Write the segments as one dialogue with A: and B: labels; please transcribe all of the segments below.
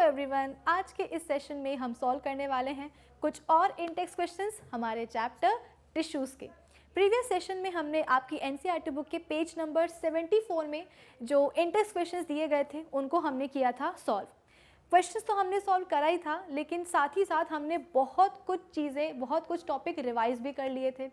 A: Everyone, आज के इस सेशन में हम सॉल्व करने वाले हैं कुछ और इंटेक्स क्वेश्चंस हमारे चैप्टर टिश्यूज़ के। प्रीवियस सेशन में हमने आपकी एनसीईआरटी बुक के पेज नंबर 74 में जो इंटेक्स क्वेश्चंस दिए गए थे उनको हमने किया था सॉल्व। क्वेश्चंस तो हमने सॉल्व करा ही था, लेकिन साथ ही साथ हमने बहुत कुछ टॉपिक रिवाइज भी कर लिए थे।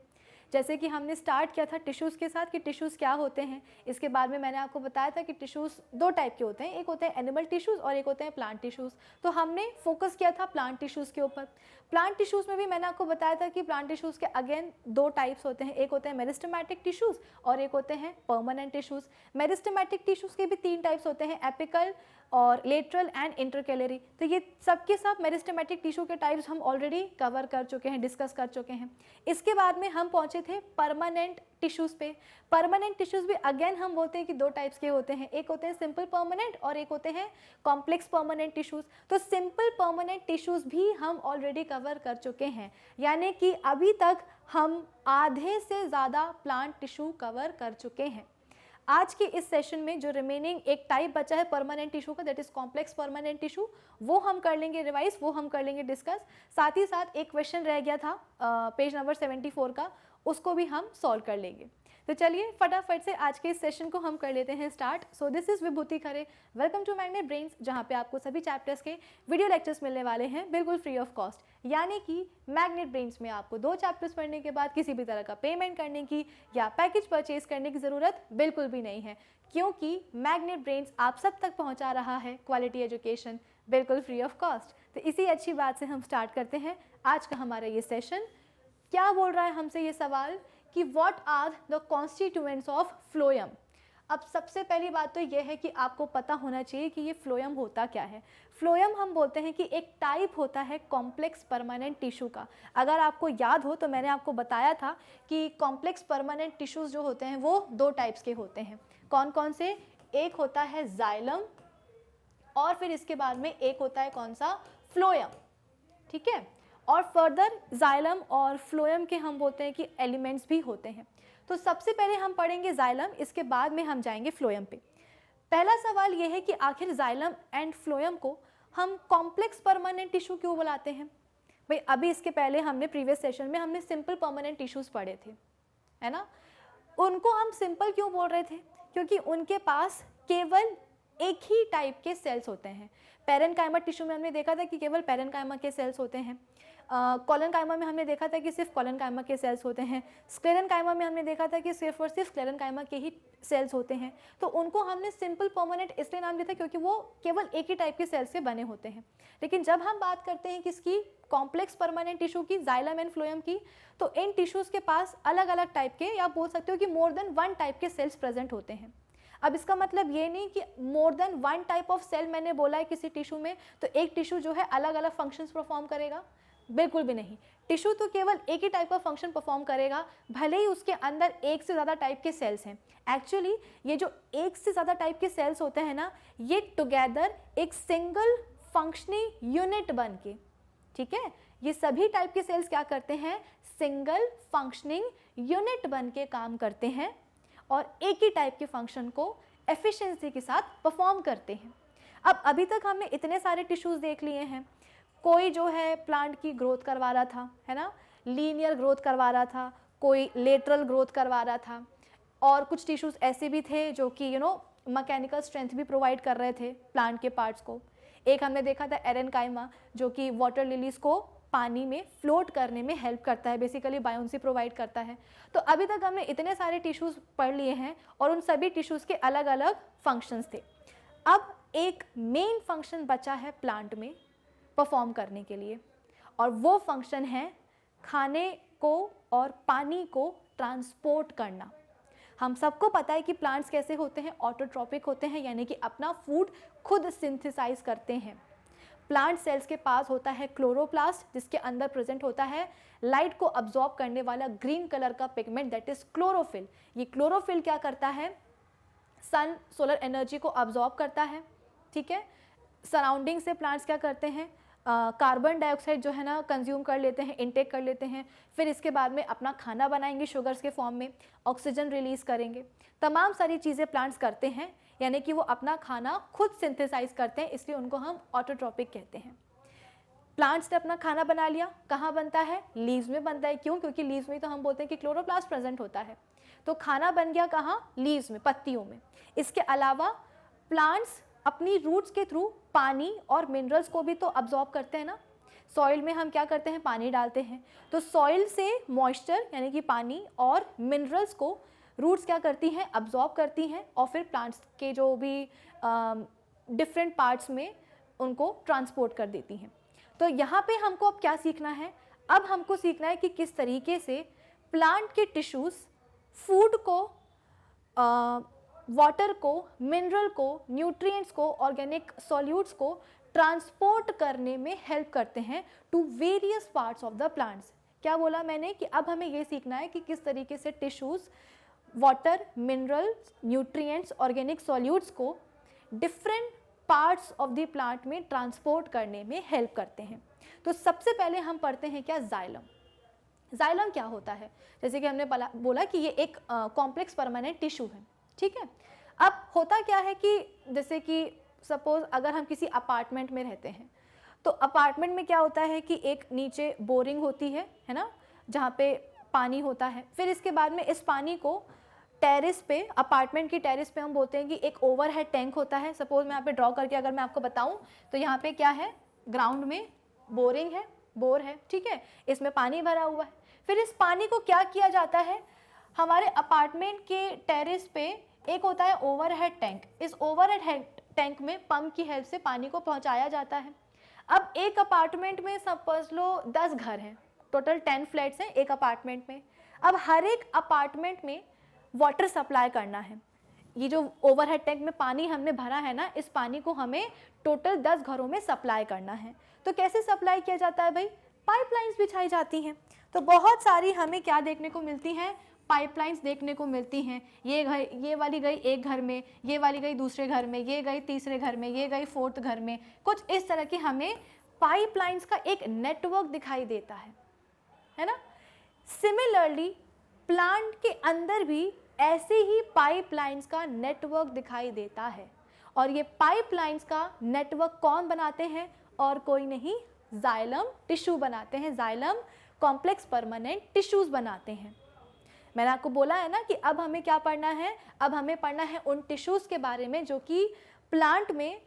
A: जैसे कि हमने स्टार्ट किया था टिश्यूज़ के साथ कि टिश्यूज़ क्या होते हैं। इसके बाद में मैंने आपको बताया था कि टिश्यूज़ दो टाइप के होते हैं, एक होते हैं एनिमल टिश्यूज़ और एक होते हैं प्लांट टिश्यूज़। तो हमने फोकस किया था प्लांट टिश्यूज़ के ऊपर। प्लांट टिश्यूज़ में भी मैंने आपको बताया था कि प्लांट टिश्यूज़ के अगेन दो टाइप्स होते हैं, एक होते हैं मेरिस्टेमेटिक टिश्यूज़ और एक होते हैं परमानेंट टिश्यूज़। मेरिस्टेमेटिक टिश्यूज़ के भी तीन टाइप्स होते हैं, एपिकल और लेटरल एंड इंटरकैलरी। तो ये सब के सब मेरिस्टेमेटिक टिश्यू के टाइप्स हम ऑलरेडी कवर कर चुके हैं, डिस्कस कर चुके हैं। इसके बाद में हम पहुंचे थे परमानेंट टिश्यूज़ पे। परमानेंट टिश्यूज़ भी अगेन हम बोलते हैं कि दो टाइप्स के होते हैं, एक होते हैं सिंपल परमानेंट और एक होते हैं कॉम्प्लेक्स परमानेंट टिश्यूज़। तो सिंपल परमानेंट टिश्यूज़ भी हम ऑलरेडी कवर कर चुके हैं, यानी कि अभी तक हम आधे से ज़्यादा प्लांट टिश्यू कवर कर चुके हैं। आज के इस सेशन में जो रिमेनिंग एक टाइप बचा है परमानेंट टिश्यू का, that is complex permanent tissue, वो हम कर लेंगे रिवाइज, वो हम कर लेंगे डिस्कस। साथ ही साथ एक क्वेश्चन रह गया था पेज नंबर 74 का, उसको भी हम सॉल्व कर लेंगे। तो चलिए फटाफट से आज के इस सेशन को हम कर लेते हैं start. So this is Vibhuti Khare, welcome to Magnet Brains, जहाँ पे आपको सभी चैप्टर्स के वीडियो लेक्चर्स मिलने वाले हैं बिल्कुल फ्री ऑफ कॉस्ट। यानी कि मैग्नेट ब्रेन्स में आपको 2 चैप्टर्स पढ़ने के बाद किसी भी तरह का पेमेंट करने की या पैकेज परचेज करने की ज़रूरत बिल्कुल भी नहीं है, क्योंकि मैग्नेट ब्रेन्स आप सब तक पहुँचा रहा है क्वालिटी एजुकेशन बिल्कुल फ्री ऑफ कॉस्ट। तो इसी अच्छी बात से हम स्टार्ट करते हैं आज का हमारा ये सेशन। क्या बोल रहा है हमसे ये सवाल कि what are the constituents of phloem. अब सबसे पहली बात तो यह है कि आपको पता होना चाहिए कि ये फ्लोएम होता क्या है। फ्लोएम हम बोलते हैं कि एक टाइप होता है कॉम्प्लेक्स परमानेंट टिश्यू का। अगर आपको याद हो तो मैंने आपको बताया था कि कॉम्प्लेक्स परमानेंट टिश्यूज़ जो होते हैं वो दो टाइप्स के होते हैं। कौन कौन से? एक होता है जाइलम और फिर इसके बाद में एक होता है कौन सा? फ्लोएम। ठीक है, और फर्दर जाइलम और फ्लोएम के हम बोलते हैं कि एलिमेंट्स भी होते हैं। तो सबसे पहले हम पढ़ेंगे जाइलम, इसके बाद में हम जाएंगे फ्लोएम पे। पहला सवाल यह है कि आखिर जाइलम एंड फ्लोएम को हम कॉम्प्लेक्स परमानेंट टिश्यू क्यों बुलाते हैं? भाई अभी इसके पहले हमने प्रीवियस सेशन में हमने सिंपल परमानेंट टिश्यूज पढ़े थे, है ना। उनको हम सिंपल क्यों बोल रहे थे? क्योंकि उनके पास केवल एक ही टाइप के सेल्स होते हैं। पेरेन्काइमा टिश्यू में हमने देखा था कि केवल पेरेन्काइमा के सेल्स होते हैं। कोलेनकाइमा में हमने देखा था कि सिर्फ कोलेनकाइमा के सेल्स होते हैं। स्क्लेरेनकाइमा में हमने देखा था कि सिर्फ और सिर्फ स्क्लेरेनकाइमा के ही सेल्स होते हैं। तो उनको हमने सिंपल परमानेंट इसलिए नाम दिया था क्योंकि वो केवल एक ही टाइप के सेल्स से बने होते हैं। लेकिन जब हम बात करते हैं किसकी? कॉम्प्लेक्स परमानेंट टिश्यू की, जाइलम एंड फ्लोएम की, तो इन टिश्यूज़ के पास अलग अलग टाइप के, या बोल सकते हो कि मोर देन 1 टाइप के सेल्स प्रेजेंट होते हैं। अब इसका मतलब ये नहीं कि more than 1 type of cell मैंने बोला है किसी टिश्यू में तो एक टिश्यू जो है अलग अलग फंक्शंस परफॉर्म करेगा, बिल्कुल भी नहीं। टिश्यू तो केवल एक ही टाइप का फंक्शन परफॉर्म करेगा, भले ही उसके अंदर एक से ज़्यादा टाइप के सेल्स हैं। एक्चुअली ये जो एक से ज़्यादा टाइप के सेल्स होते हैं ना, ये टुगेदर एक सिंगल फंक्शनिंग यूनिट बन के, ठीक है, ये सभी टाइप के सेल्स क्या करते हैं? सिंगल फंक्शनिंग यूनिट बन के काम करते हैं और एक ही टाइप के फंक्शन को एफिशिएंसी के साथ परफॉर्म करते हैं। अब अभी तक हमने इतने सारे टिश्यूज़ देख लिए हैं। कोई जो है प्लांट की ग्रोथ करवा रहा था, है ना, लीनियर ग्रोथ करवा रहा था, कोई लेटरल ग्रोथ करवा रहा था, और कुछ टिश्यूज़ ऐसे भी थे जो कि मैकेनिकल स्ट्रेंथ भी प्रोवाइड कर रहे थे प्लांट के पार्ट्स को। एक हमने देखा था एरेनकाइमा, जो कि वाटर लिलीज़ को पानी में फ्लोट करने में हेल्प करता है, बेसिकली बायोन्सी प्रोवाइड करता है। तो अभी तक हमने इतने सारे टिश्यूज़ पढ़ लिए हैं और उन सभी टिश्यूज़ के अलग अलग फंक्शंस थे। अब एक मेन फंक्शन बचा है प्लांट में परफॉर्म करने के लिए, और वो फंक्शन है खाने को और पानी को ट्रांसपोर्ट करना। हम सबको पता है कि प्लांट्स कैसे होते हैं? ऑटोट्रॉपिक होते हैं, यानी कि अपना फूड खुद सिंथेसाइज करते हैं। प्लांट सेल्स के पास होता है क्लोरोप्लास्ट, जिसके अंदर प्रेजेंट होता है लाइट को अब्जॉर्ब करने वाला ग्रीन कलर का पिगमेंट, दैट इज क्लोरोफिल। ये क्लोरोफिल क्या करता है? सन सोलर एनर्जी को अब्जॉर्ब करता है, ठीक है। सराउंडिंग से प्लांट्स क्या करते हैं? कार्बन डाइऑक्साइड जो है ना कंज्यूम कर लेते हैं, इनटेक कर लेते हैं, फिर इसके बाद में अपना खाना बनाएंगे शुगर्स के फॉर्म में, ऑक्सीजन रिलीज करेंगे। तमाम सारी चीज़ें प्लांट्स करते हैं, यानी कि वो अपना खाना खुद सिंथेसाइज करते हैं, इसलिए उनको हम ऑटोट्रॉपिक कहते हैं। प्लांट्स ने अपना खाना बना लिया, कहाँ बनता है? लीव्स में बनता है। क्यों? क्योंकि लीव्स में तो हम बोलते हैं कि क्लोरोप्लास्ट प्रेजेंट होता है, तो खाना बन गया कहाँ? लीव्स में, पत्तियों में। इसके अलावा प्लांट्स अपनी रूट्स के थ्रू पानी और मिनरल्स को भी तो अब्जॉर्ब करते हैं ना। सॉइल में हम क्या करते हैं? पानी डालते हैं, तो सॉइल से मॉइस्चर यानी कि पानी और मिनरल्स को रूट्स क्या करती हैं? अब्जॉर्ब करती हैं और फिर प्लांट्स के जो भी डिफरेंट पार्ट्स में उनको ट्रांसपोर्ट कर देती हैं। तो यहाँ पे हमको अब क्या सीखना है? अब हमको सीखना है कि किस तरीके से प्लांट के टिश्यूज़ फूड को, वाटर को, मिनरल को, न्यूट्रिएंट्स को, ऑर्गेनिक सॉल्यूट्स को ट्रांसपोर्ट करने में हेल्प करते हैं to various parts of the plants. क्या बोला मैंने? कि अब हमें ये सीखना है कि किस तरीके से tissues water, minerals, nutrients, organic solutes को different parts of the plant में ट्रांसपोर्ट करने में हेल्प करते हैं। तो सबसे पहले हम पढ़ते हैं क्या? जाइलम। जाइलम क्या होता है? जैसे कि हमने बोला कि ये एक कॉम्प्लेक्स परमानेंट टिश्यू है, ठीक है। अब होता क्या है कि जैसे कि सपोज अगर हम किसी अपार्टमेंट में रहते हैं, तो अपार्टमेंट में क्या होता है कि एक नीचे बोरिंग होती है ना, जहाँ पे पानी होता है। फिर इसके बाद में इस पानी को टेरेस पे, अपार्टमेंट की टेरेस पे हम बोलते हैं कि एक ओवरहेड टैंक होता है। सपोज मैं यहाँ पे ड्रॉ करके अगर मैं आपको बताऊँ तो यहाँ पे क्या है? ग्राउंड में बोरिंग है, बोर है, ठीक है, इसमें पानी भरा हुआ है। फिर इस पानी को क्या किया जाता है? हमारे अपार्टमेंट के टेरेस पे एक होता है ओवरहेड टैंक। इस ओवरहेड टैंक में पंप की हेल्प से पानी को पहुंचाया जाता है। अब एक अपार्टमेंट में सपोज लो 10 घर हैं, टोटल 10 फ्लैट्स हैं एक अपार्टमेंट में। अब हर एक अपार्टमेंट में वाटर सप्लाई करना है। ये जो ओवरहेड टैंक में पानी हमने भरा है ना, इस पानी को हमें टोटल 10 घरों में सप्लाई करना है। तो कैसे सप्लाई किया जाता है भाई? पाइपलाइंस बिछाई जाती हैं। तो बहुत सारी हमें क्या देखने को मिलती हैं? पाइपलाइंस देखने को मिलती हैं। ये वाली गई एक घर में, ये वाली गई दूसरे घर में, ये गई तीसरे घर में, ये गई फोर्थ घर में। कुछ इस तरह की हमें पाइपलाइंस का एक नेटवर्क दिखाई देता है ना। सिमिलरली प्लांट के अंदर भी ऐसे ही पाइपलाइंस का नेटवर्क दिखाई देता है, और ये पाइपलाइंस का नेटवर्क कौन बनाते हैं? और कोई नहीं, जाइलम टिश्यू बनाते हैं। जाइलम कॉम्प्लेक्स परमानेंट टिश्यूज बनाते हैं। मैंने आपको बोला है ना कि अब हमें क्या पढ़ना है? अब हमें पढ़ना है उन टिश्यूज़ के बारे में जो कि प्लांट में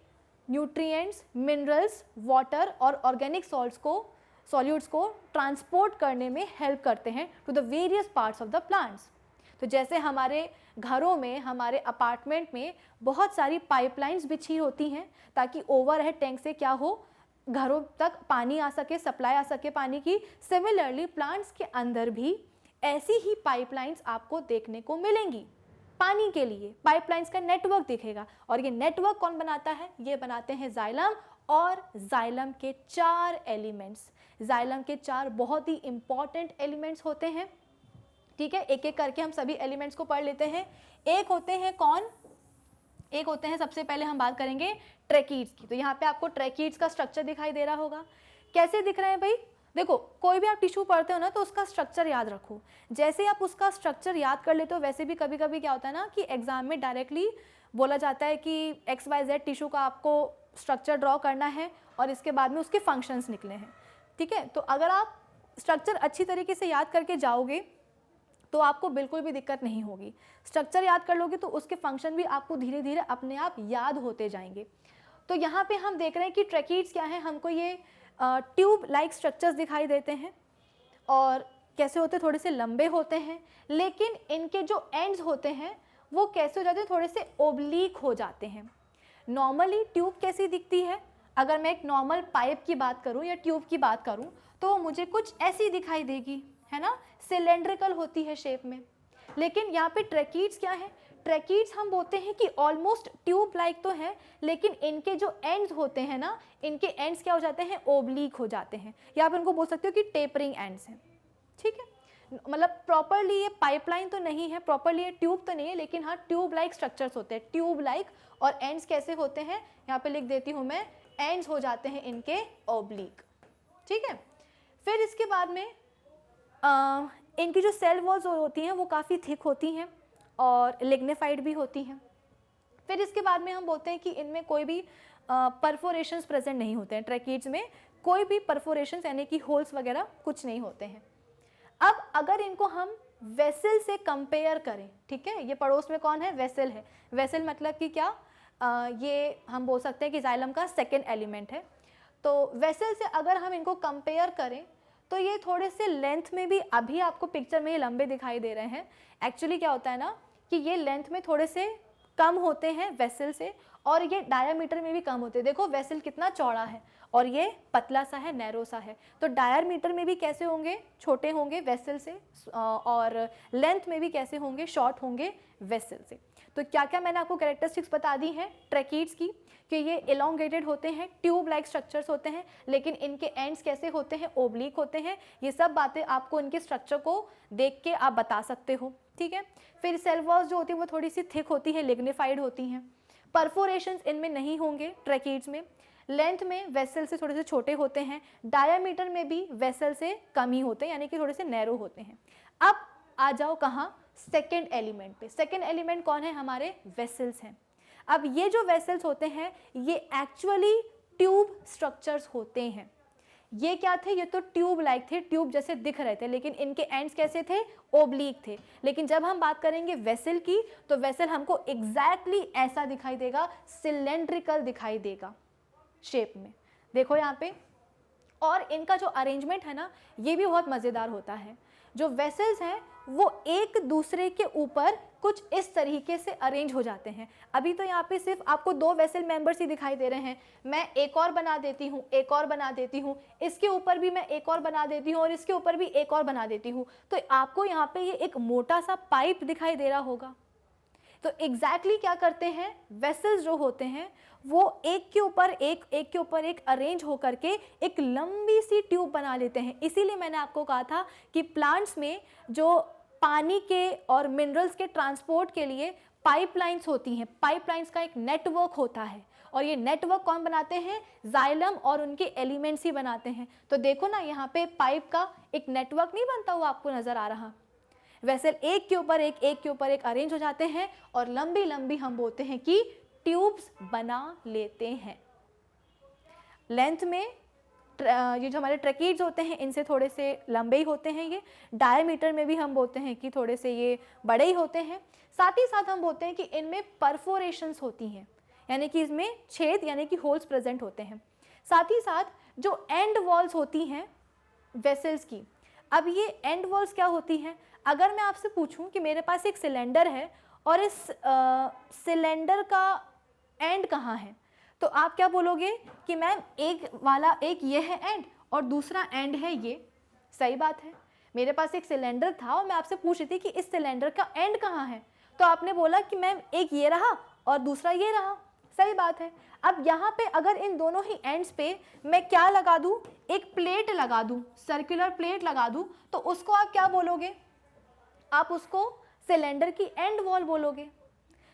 A: न्यूट्रिएंट्स, मिनरल्स, वाटर और ऑर्गेनिक सॉल्यूट्स को ट्रांसपोर्ट करने में हेल्प करते हैं to the various parts of the plants. तो जैसे हमारे घरों में, हमारे अपार्टमेंट में बहुत सारी पाइपलाइंस बिछी होती हैं ताकि ओवरहेड टैंक से क्या हो, घरों तक पानी आ सके, सप्लाई आ सके पानी की। सिमिलरली प्लांट्स के अंदर भी ऐसी ही पाइपलाइंस आपको देखने को मिलेंगी। पानी के लिए पाइपलाइंस का नेटवर्क दिखेगा, और ये नेटवर्क कौन बनाता है? ये बनाते हैं जाइलम। और जाइलम के 4 एलिमेंट्स, जाइलम के 4 बहुत ही इंपॉर्टेंट एलिमेंट्स होते हैं, ठीक है। एक एक करके हम सभी एलिमेंट्स को पढ़ लेते हैं। एक होते हैं कौन? एक होते हैं, सबसे पहले हम बात करेंगे ट्रैकीड्स की। तो यहाँ पे आपको ट्रैकीड्स का स्ट्रक्चर दिखाई दे रहा होगा। कैसे दिख रहे हैं भाई? देखो, कोई भी आप टिश्यू पढ़ते हो ना तो उसका स्ट्रक्चर याद रखो। जैसे आप उसका स्ट्रक्चर याद कर लेते हो, वैसे भी कभी कभी क्या होता है ना कि एग्जाम में डायरेक्टली बोला जाता है कि XYZ टिश्यू का आपको स्ट्रक्चर ड्रॉ करना है और इसके बाद में उसके फंक्शंस निकले हैं, ठीक है। तो अगर आप स्ट्रक्चर अच्छी तरीके से याद करके जाओगे तो आपको बिल्कुल भी दिक्कत नहीं होगी। स्ट्रक्चर याद कर लोगे तो उसके फंक्शन भी आपको धीरे धीरे अपने आप याद होते जाएंगे। तो यहाँ पे हम देख रहे हैं कि ट्रैकीड्स क्या है, हमको ये ट्यूब लाइक स्ट्रक्चर्स दिखाई देते हैं। और कैसे होते हैं? थोड़े से लंबे होते हैं, लेकिन इनके जो एंड्स होते हैं वो कैसे हो जाते हैं? थोड़े से ओब्लीक हो जाते हैं। नॉर्मली ट्यूब कैसी दिखती है? अगर मैं एक नॉर्मल पाइप की बात करूं या ट्यूब की बात करूं तो मुझे कुछ ऐसी दिखाई देगी, है ना, सिलेंड्रिकल होती है शेप में। लेकिन यहाँ पे ट्रैकीड्स क्या है? ट्रैकीड्स हम बोलते हैं कि ऑलमोस्ट ट्यूब लाइक तो है, लेकिन इनके जो एंड्स होते हैं ना, इनके एंड्स क्या हो जाते हैं? ओब्लीक हो जाते हैं, या आप इनको बोल सकते हो कि टेपरिंग एंड्स हैं, ठीक है। मतलब प्रॉपरली ये पाइपलाइन तो नहीं है, प्रॉपरली ये ट्यूब तो नहीं है, लेकिन हाँ ट्यूब लाइक स्ट्रक्चर्स होते हैं, ट्यूब लाइक। और एंड्स कैसे होते हैं? यहाँ पे लिख देती हूँ मैं, एंड्स हो जाते हैं इनके ओब्लीक, ठीक है। फिर इसके बाद में इनकी जो सेल वॉल्स होती हैं वो काफ़ी थिक होती हैं और लिग्निफाइड भी होती हैं, फिर इसके बाद में हम बोलते हैं कि इनमें कोई भी परफोरेशंस प्रेजेंट नहीं होते हैं, ट्रैकीड्स में कोई भी परफोरेशंस यानी कि होल्स वगैरह कुछ नहीं होते हैं। अब अगर इनको हम वेसल से कंपेयर करें, ठीक है, ये पड़ोस में कौन है, वेसल है। वेसल मतलब कि क्या, ये हम बोल सकते हैं कि जाइलम का सेकेंड एलिमेंट है। तो वेसल से अगर हम इनको कंपेयर करें तो ये थोड़े से लेंथ में भी, अभी आपको पिक्चर में ये लंबे दिखाई दे रहे हैं, एक्चुअली क्या होता है ना कि ये लेंथ में थोड़े से कम होते हैं वेसल से, और ये डायामीटर में भी कम होते हैं। देखो वेसल कितना चौड़ा है और ये पतला सा है, नैरो सा है, तो डायामीटर में भी कैसे होंगे, छोटे होंगे वेसल से, और लेंथ में भी कैसे होंगे, शॉर्ट होंगे वेसल से। तो क्या क्या मैंने आपको कैरेक्टरिस्टिक्स बता दी हैं ट्रैकीड्स की, कि ये एलोंगेटेड होते हैं, ट्यूब लाइक स्ट्रक्चर्स होते हैं, लेकिन इनके एंड्स कैसे होते हैं, ओब्लिक होते हैं। ये सब बातें आपको इनके स्ट्रक्चर को देख के आप बता सकते हो, ठीक है। फिर सेल वॉल्स जो होती है वो थोड़ी सी थिक होती है, लिग्निफाइड होती हैं। परफोरेशंस इनमें नहीं होंगे ट्रैकीड्स में। लेंथ में वेसल से थोड़े से छोटे होते हैं, डायामीटर में भी वेसल से कम ही होते हैं, यानी कि थोड़े से नैरो होते हैं। अब आ जाओ कहाँ, सेकेंड एलिमेंट पे। सेकेंड एलिमेंट कौन है, हमारे वेसल्स हैं। अब ये जो वेसल्स होते हैं ये एक्चुअली ट्यूब स्ट्रक्चर्स होते हैं। ये क्या थे, ये तो ट्यूब लाइक थे, ट्यूब जैसे दिख रहे थे, लेकिन इनके एंड्स कैसे थे, ओब्लिक थे। लेकिन जब हम बात करेंगे वेसल की तो वेसल हमको एग्जैक्टली ऐसा दिखाई देगा, सिलेंड्रिकल दिखाई देगा शेप में, देखो यहाँ पे। और इनका जो अरेंजमेंट है ना ये भी बहुत मज़ेदार होता है। जो वेसल्स हैं वो एक दूसरे के ऊपर कुछ इस तरीके से अरेंज हो जाते हैं। अभी तो यहाँ पे सिर्फ आपको 2 वेसल मेंबर्स ही दिखाई दे रहे हैं, मैं एक और बना देती हूँ, एक और बना देती हूँ, इसके ऊपर भी मैं एक और बना देती हूँ, और इसके ऊपर भी एक और बना देती हूँ, तो आपको यहाँ पे ये एक मोटा सा पाइप दिखाई दे रहा होगा। तो एग्जैक्टली क्या करते हैं, वेसल्स जो होते हैं वो एक के ऊपर एक अरेंज होकर के एक लंबी सी ट्यूब बना लेते हैं। इसीलिए मैंने आपको कहा था कि प्लांट्स में जो पानी के और मिनरल्स के ट्रांसपोर्ट के लिए पाइपलाइंस होती हैं, पाइपलाइंस का एक नेटवर्क होता है, और ये नेटवर्क कौन बनाते हैं, जाइलम और उनके एलिमेंट्स ही बनाते हैं। तो देखो ना यहाँ पे पाइप का एक नेटवर्क नहीं बनता हुआ आपको नजर आ रहा। वेसल एक के ऊपर एक अरेंज हो जाते हैं और लंबी लंबी हम बोलते हैं कि ट्यूब्स बना लेते हैं। लेंथ में ये जो हमारे ट्रैकीड्स होते हैं इनसे थोड़े से लंबे ही होते हैं, ये डायमीटर में भी हम बोलते हैं कि थोड़े से ये बड़े ही होते हैं। साथ ही साथ हम बोलते हैं कि इनमें परफोरेशंस होती हैं, यानी कि इसमें छेद यानी कि होल्स प्रेजेंट होते हैं। साथ ही साथ जो एंड वॉल्स होती हैं वेसल्स की, अब ये एंड वॉल्स क्या होती हैं, अगर मैं आपसे पूछूं कि मेरे पास एक सिलेंडर है और इस सिलेंडर का एंड कहाँ है, तो आप क्या बोलोगे कि मैम एक ये है एंड और दूसरा एंड है ये। सही बात है, मेरे पास एक सिलेंडर था और मैं आपसे पूछ रही थी कि इस सिलेंडर का एंड कहाँ है, तो आपने बोला कि मैम एक ये रहा और दूसरा ये रहा। सही बात है। अब यहाँ पे अगर इन दोनों ही एंड्स पे मैं क्या लगा दूँ, एक प्लेट लगा दूँ, सर्कुलर प्लेट लगा दूँ, तो उसको आप क्या बोलोगे, आप उसको सिलेंडर की एंड वॉल बोलोगे।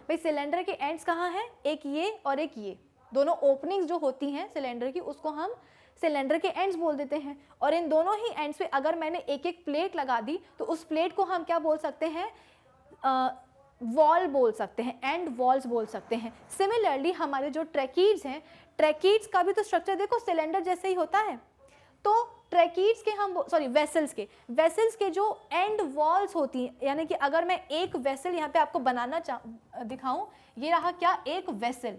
A: भाई सिलेंडर के एंड्स कहाँ हैं, एक ये और एक ये, दोनों ओपनिंग्स जो होती हैं सिलेंडर की उसको हम सिलेंडर के एंड्स बोल देते हैं। और इन दोनों ही एंड्स पे अगर मैंने एक एक प्लेट लगा दी तो उस प्लेट को हम क्या बोल सकते हैं, वॉल बोल सकते हैं, एंड वॉल्स बोल सकते हैं। सिमिलरली हमारे जो ट्रैकीड्स हैं, ट्रैकीड्स का भी तो स्ट्रक्चर देखो सिलेंडर जैसे ही होता है। तो ट्रैकीड्स के हम वेसल्स के जो एंड वॉल्स होती हैं, यानी कि अगर मैं एक वेसल यहाँ पे आपको बनाना दिखाऊं, ये रहा क्या, एक वेसल,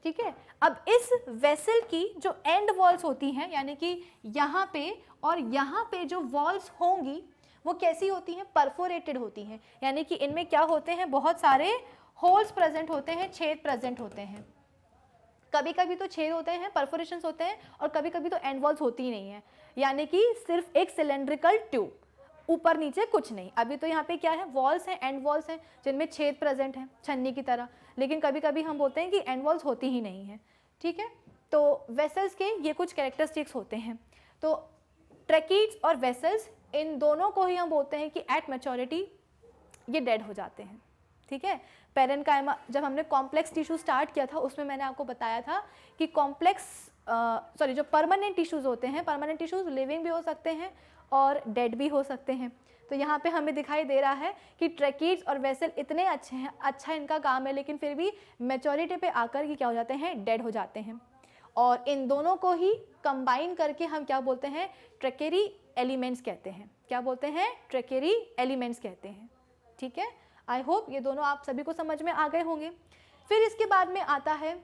A: ठीक है। अब इस वेसल की जो एंड वॉल्स होती हैं, यानी कि यहाँ पे और यहाँ पे जो वॉल्स होंगी वो कैसी होती हैं, परफोरेटेड होती हैं, यानी कि इनमें क्या होते हैं, बहुत सारे होल्स प्रेजेंट होते हैं, छेद प्रेजेंट होते हैं। कभी कभी तो छेद होते हैं, परफोरेशंस होते हैं, और कभी कभी तो एंड वॉल्स होती ही नहीं है, यानी कि सिर्फ एक सिलेंड्रिकल ट्यूब, ऊपर नीचे कुछ नहीं। अभी तो यहाँ पे क्या है, वॉल्स हैं, एंड वॉल्स हैं जिनमें छेद प्रेजेंट हैं छन्नी की तरह, लेकिन कभी कभी हम बोलते हैं कि एंड वॉल्स होती ही नहीं है, ठीक है। तो वेसल्स के ये कुछ कैरेक्टरिस्टिक्स होते हैं। तो ट्रैकीड्स और वेसल्स इन दोनों को ही हम बोलते हैं कि एट मैच्योरिटी ये डेड हो जाते हैं, ठीक है। पेरेन्काइमा, जब हमने कॉम्प्लेक्स टिश्यू स्टार्ट किया था उसमें मैंने आपको बताया था कि कॉम्प्लेक्स जो परमानेंट टिश्यूज़ होते हैं, परमानेंट टिश्यूज़ लिविंग भी हो सकते हैं और डेड भी हो सकते हैं। तो यहाँ पे हमें दिखाई दे रहा है कि ट्रैकीड्स और वेसल इतने अच्छे हैं, अच्छा इनका काम है, लेकिन फिर भी मैच्योरिटी पे आकर के क्या हो जाते हैं, डेड हो जाते हैं। और इन दोनों को ही कंबाइन करके हम क्या बोलते हैं, ट्रैकेरी एलिमेंट्स कहते हैं। क्या बोलते हैं, ट्रैकेरी एलिमेंट्स कहते हैं। ठीक है, आई होप ये दोनों आप सभी को समझ में आ गए होंगे। फिर इसके बाद में आता है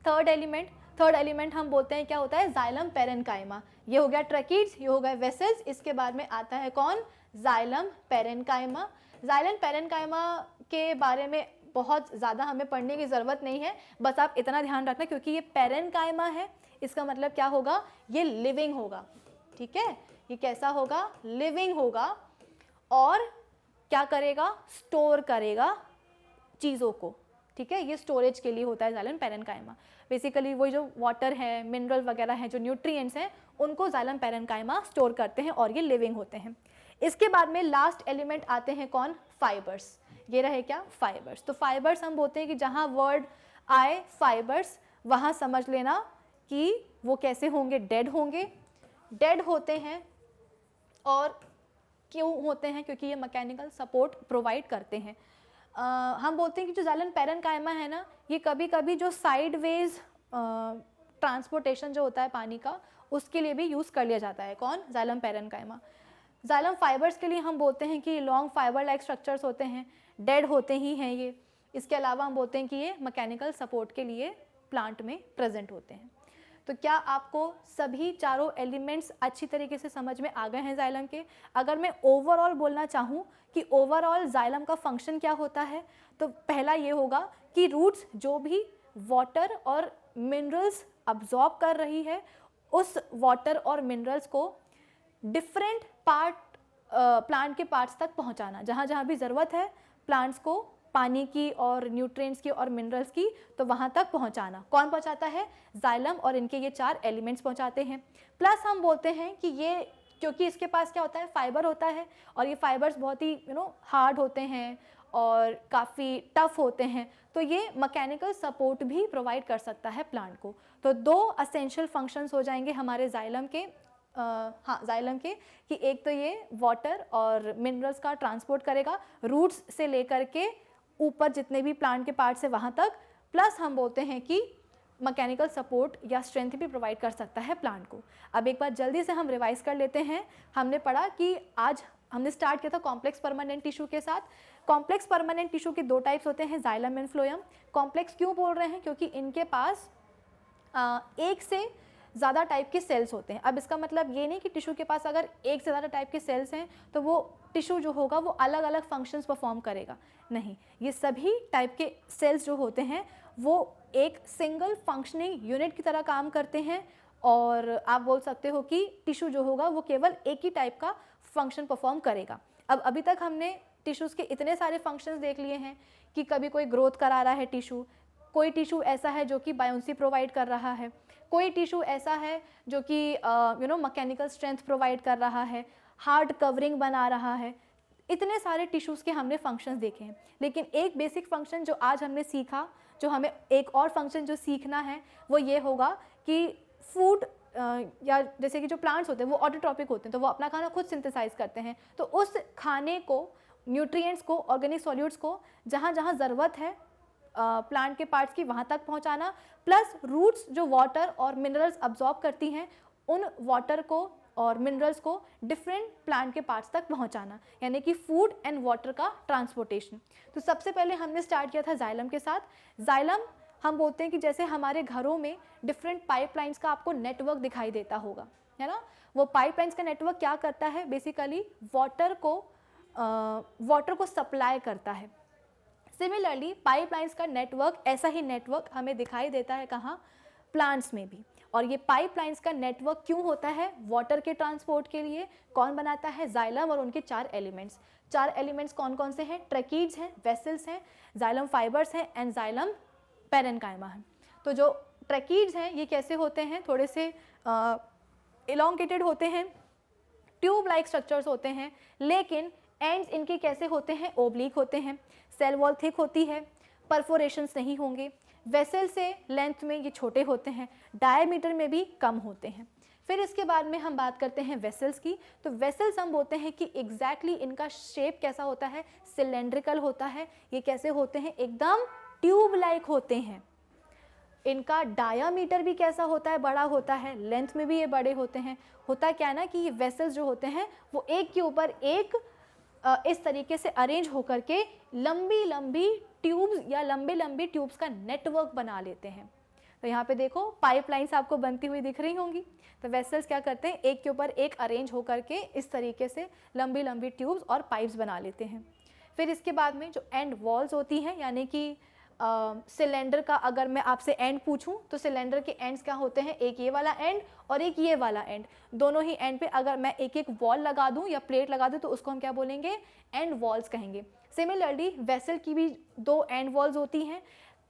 A: थर्ड एलिमेंट। थर्ड एलिमेंट हम बोलते हैं क्या होता है, जाइलम पेरेन्काइमा। ये हो गया ट्रैकीड्स, ये हो गया वेसल्स। इसके बाद में आता है कौन, जाइलम पेरेन्काइमा। जाइलम पेरेन्काइमा के बारे में बहुत ज़्यादा हमें पढ़ने की ज़रूरत नहीं है, बस आप इतना ध्यान रखना क्योंकि ये पेरेन्काइमा है, इसका मतलब क्या होगा, ये लिविंग होगा। ठीक है, ये कैसा होगा, लिविंग होगा और क्या करेगा, स्टोर करेगा चीज़ों को। ठीक है, ये स्टोरेज के लिए होता है जाइलम पेरेन्काइमा। बेसिकली वो जो वाटर है, मिनरल वगैरह हैं, जो न्यूट्रिएंट्स हैं, उनको जाइलम पेरेन्काइमा स्टोर करते हैं और ये लिविंग होते हैं। इसके बाद में लास्ट एलिमेंट आते हैं कौन, फाइबर्स। ये रहे क्या, फाइबर्स। तो फाइबर्स हम बोलते हैं कि जहाँ वर्ड आए फाइबर्स, वहाँ समझ लेना कि वो कैसे होंगे, डेड होंगे। डेड होते हैं और क्यों होते हैं, क्योंकि ये मैकेनिकल सपोर्ट प्रोवाइड करते हैं। हम बोलते हैं कि जो जाइलम पेरेन्काइमा है ना, ये कभी कभी जो साइडवेज ट्रांसपोर्टेशन जो होता है पानी का, उसके लिए भी यूज़ कर लिया जाता है। कौन, जाइलम पेरेन्काइमा। जाइलम फाइबर्स के लिए हम बोलते हैं कि लॉन्ग फाइबर लाइक स्ट्रक्चर्स होते हैं, डेड होते ही हैं ये। इसके अलावा हम बोलते हैं कि ये मैकेनिकल सपोर्ट के लिए प्लांट में प्रेजेंट होते हैं। तो क्या आपको सभी चारों एलिमेंट्स अच्छी तरीके से समझ में आ गए हैं जाइलम के? अगर मैं ओवरऑल बोलना चाहूँ कि ओवरऑल जाइलम का फंक्शन क्या होता है, तो पहला ये होगा कि रूट्स जो भी वाटर और मिनरल्स अब्जॉर्ब कर रही है, उस वाटर और मिनरल्स को डिफरेंट पार्ट प्लांट के पार्ट्स तक पहुंचाना। जहाँ जहाँ भी ज़रूरत है प्लांट्स को पानी की और न्यूट्रिएंट्स की और मिनरल्स की, तो वहाँ तक पहुँचाना। कौन पहुँचाता है, जाइलम और इनके ये चार एलिमेंट्स पहुँचाते हैं। प्लस हम बोलते हैं कि ये, क्योंकि इसके पास क्या होता है, फाइबर होता है, और ये फाइबर्स बहुत ही हार्ड होते हैं और काफ़ी टफ होते हैं, तो ये मैकेनिकल सपोर्ट भी प्रोवाइड कर सकता है प्लांट को। तो दो असेंशियल फंक्शंस हो जाएंगे हमारे जाइलम के, जाइलम के, कि एक तो ये वाटर और मिनरल्स का ट्रांसपोर्ट करेगा रूट्स से लेकर के ऊपर जितने भी प्लांट के पार्ट्स है वहाँ तक। प्लस हम बोलते हैं कि मैकेनिकल सपोर्ट या स्ट्रेंथ भी प्रोवाइड कर सकता है प्लांट को। अब एक बार जल्दी से हम रिवाइज कर लेते हैं। हमने पढ़ा कि आज हमने स्टार्ट किया था कॉम्प्लेक्स परमानेंट टिश्यू के साथ। कॉम्प्लेक्स परमानेंट टिश्यू के दो टाइप्स होते हैं, जाइलम एंड फ्लोएम। कॉम्प्लेक्स क्यों बोल रहे हैं, क्योंकि इनके पास एक से ज़्यादा टाइप के सेल्स होते हैं। अब इसका मतलब ये नहीं कि टिश्यू के पास अगर एक से ज़्यादा टाइप के सेल्स हैं तो वो टिश्यू जो होगा वो अलग अलग फंक्शंस परफॉर्म करेगा, नहीं। ये सभी टाइप के सेल्स जो होते हैं वो एक सिंगल फंक्शनिंग यूनिट की तरह काम करते हैं, और आप बोल सकते हो कि टिश्यू जो होगा वो केवल एक ही टाइप का फंक्शन परफॉर्म करेगा। अब अभी तक हमने टिश्यूज़ के इतने सारे फंक्शंस देख लिए हैं कि कभी कोई ग्रोथ करा रहा है टिश्यू, कोई टिश्यू ऐसा है जो कि बायोंसी प्रोवाइड कर रहा है, कोई टिश्यू ऐसा है जो कि मैकेनिकल स्ट्रेंथ प्रोवाइड कर रहा है, हार्ड कवरिंग बना रहा है। इतने सारे टिश्यूज़ के हमने फंक्शंस देखे हैं, लेकिन एक बेसिक फंक्शन जो आज हमने सीखा, जो हमें एक और फंक्शन जो सीखना है वो ये होगा कि फूड या जैसे कि जो प्लांट्स होते हैं वो ऑटोट्रॉपिक होते हैं, तो वो अपना खाना खुद सिंथेसाइज करते हैं। तो उस खाने को, न्यूट्रिएंट्स को, ऑर्गेनिक सॉल्यूट्स को जहाँ जहाँ ज़रूरत है प्लांट के पार्ट्स की वहाँ तक पहुँचाना, प्लस रूट्स जो वाटर और मिनरल्स अब्जॉर्ब करती हैं उन वाटर को और मिनरल्स को डिफरेंट प्लांट के पार्ट्स तक पहुँचाना, यानी कि फूड एंड वाटर का ट्रांसपोर्टेशन। तो सबसे पहले हमने स्टार्ट किया था जाइलम के साथ। जाइलम हम बोलते हैं कि जैसे हमारे घरों में डिफरेंट पाइपलाइंस का आपको नेटवर्क दिखाई देता होगा, है ना। वो पाइपलाइंस का नेटवर्क क्या करता है, बेसिकली वाटर को सप्लाई करता है। सिमिलरली पाइपलाइंस का नेटवर्क, ऐसा ही नेटवर्क हमें दिखाई देता है कहाँ, प्लांट्स में भी। और ये पाइपलाइंस का नेटवर्क क्यों होता है, वाटर के ट्रांसपोर्ट के लिए। कौन बनाता है, जाइलम और उनके चार एलिमेंट्स। चार एलिमेंट्स कौन कौन से हैं, ट्रैकीड्स हैं, वेसल्स हैं, जाइलम फाइबर्स हैं एंड जाइलम पेरेन्काइमा है। तो जो ट्रैकीड्स हैं ये कैसे होते हैं, थोड़े से इलोंगेटेड होते हैं, ट्यूब लाइक स्ट्रक्चर्स होते हैं, लेकिन एंड्स इनके कैसे होते हैं, ओब्लिक होते हैं। सेल वॉल थिक होती है, परफोरेशंस नहीं होंगे। वेसल से लेंथ में ये छोटे होते हैं, डायमीटर में भी कम होते हैं। फिर इसके बाद में हम बात करते हैं वेसल्स की। तो वेसल्स हम बोलते हैं कि एग्जैक्टली इनका शेप कैसा होता है, सिलेंड्रिकल होता है। ये कैसे होते हैं, एकदम ट्यूब लाइक होते हैं। इनका डायामीटर भी कैसा होता है, बड़ा होता है, लेंथ में भी ये बड़े होते हैं। होता क्या है ना कि ये वेसल्स जो होते हैं वो एक के ऊपर एक इस तरीके से अरेंज होकर के लंबी लंबी ट्यूब्स या लंबे लंबी ट्यूब्स का नेटवर्क बना लेते हैं। तो यहाँ पे देखो पाइपलाइंस आपको बनती हुई दिख रही होंगी। तो वेसल्स क्या करते हैं, एक के ऊपर एक अरेंज होकर के इस तरीके से लंबी लंबी ट्यूब्स और पाइप्स बना लेते हैं। फिर इसके बाद में जो एंड वॉल्स होती हैं, यानी कि सिलेंडर का अगर मैं आपसे एंड पूछूं तो सिलेंडर के एंड्स क्या होते हैं, एक ये वाला एंड और एक ये वाला एंड। दोनों ही एंड पे अगर मैं एक एक वॉल लगा दूं या प्लेट लगा दूं तो उसको हम क्या बोलेंगे, एंड वॉल्स कहेंगे। सिमिलरली वेसल की भी दो एंड वॉल्स होती हैं।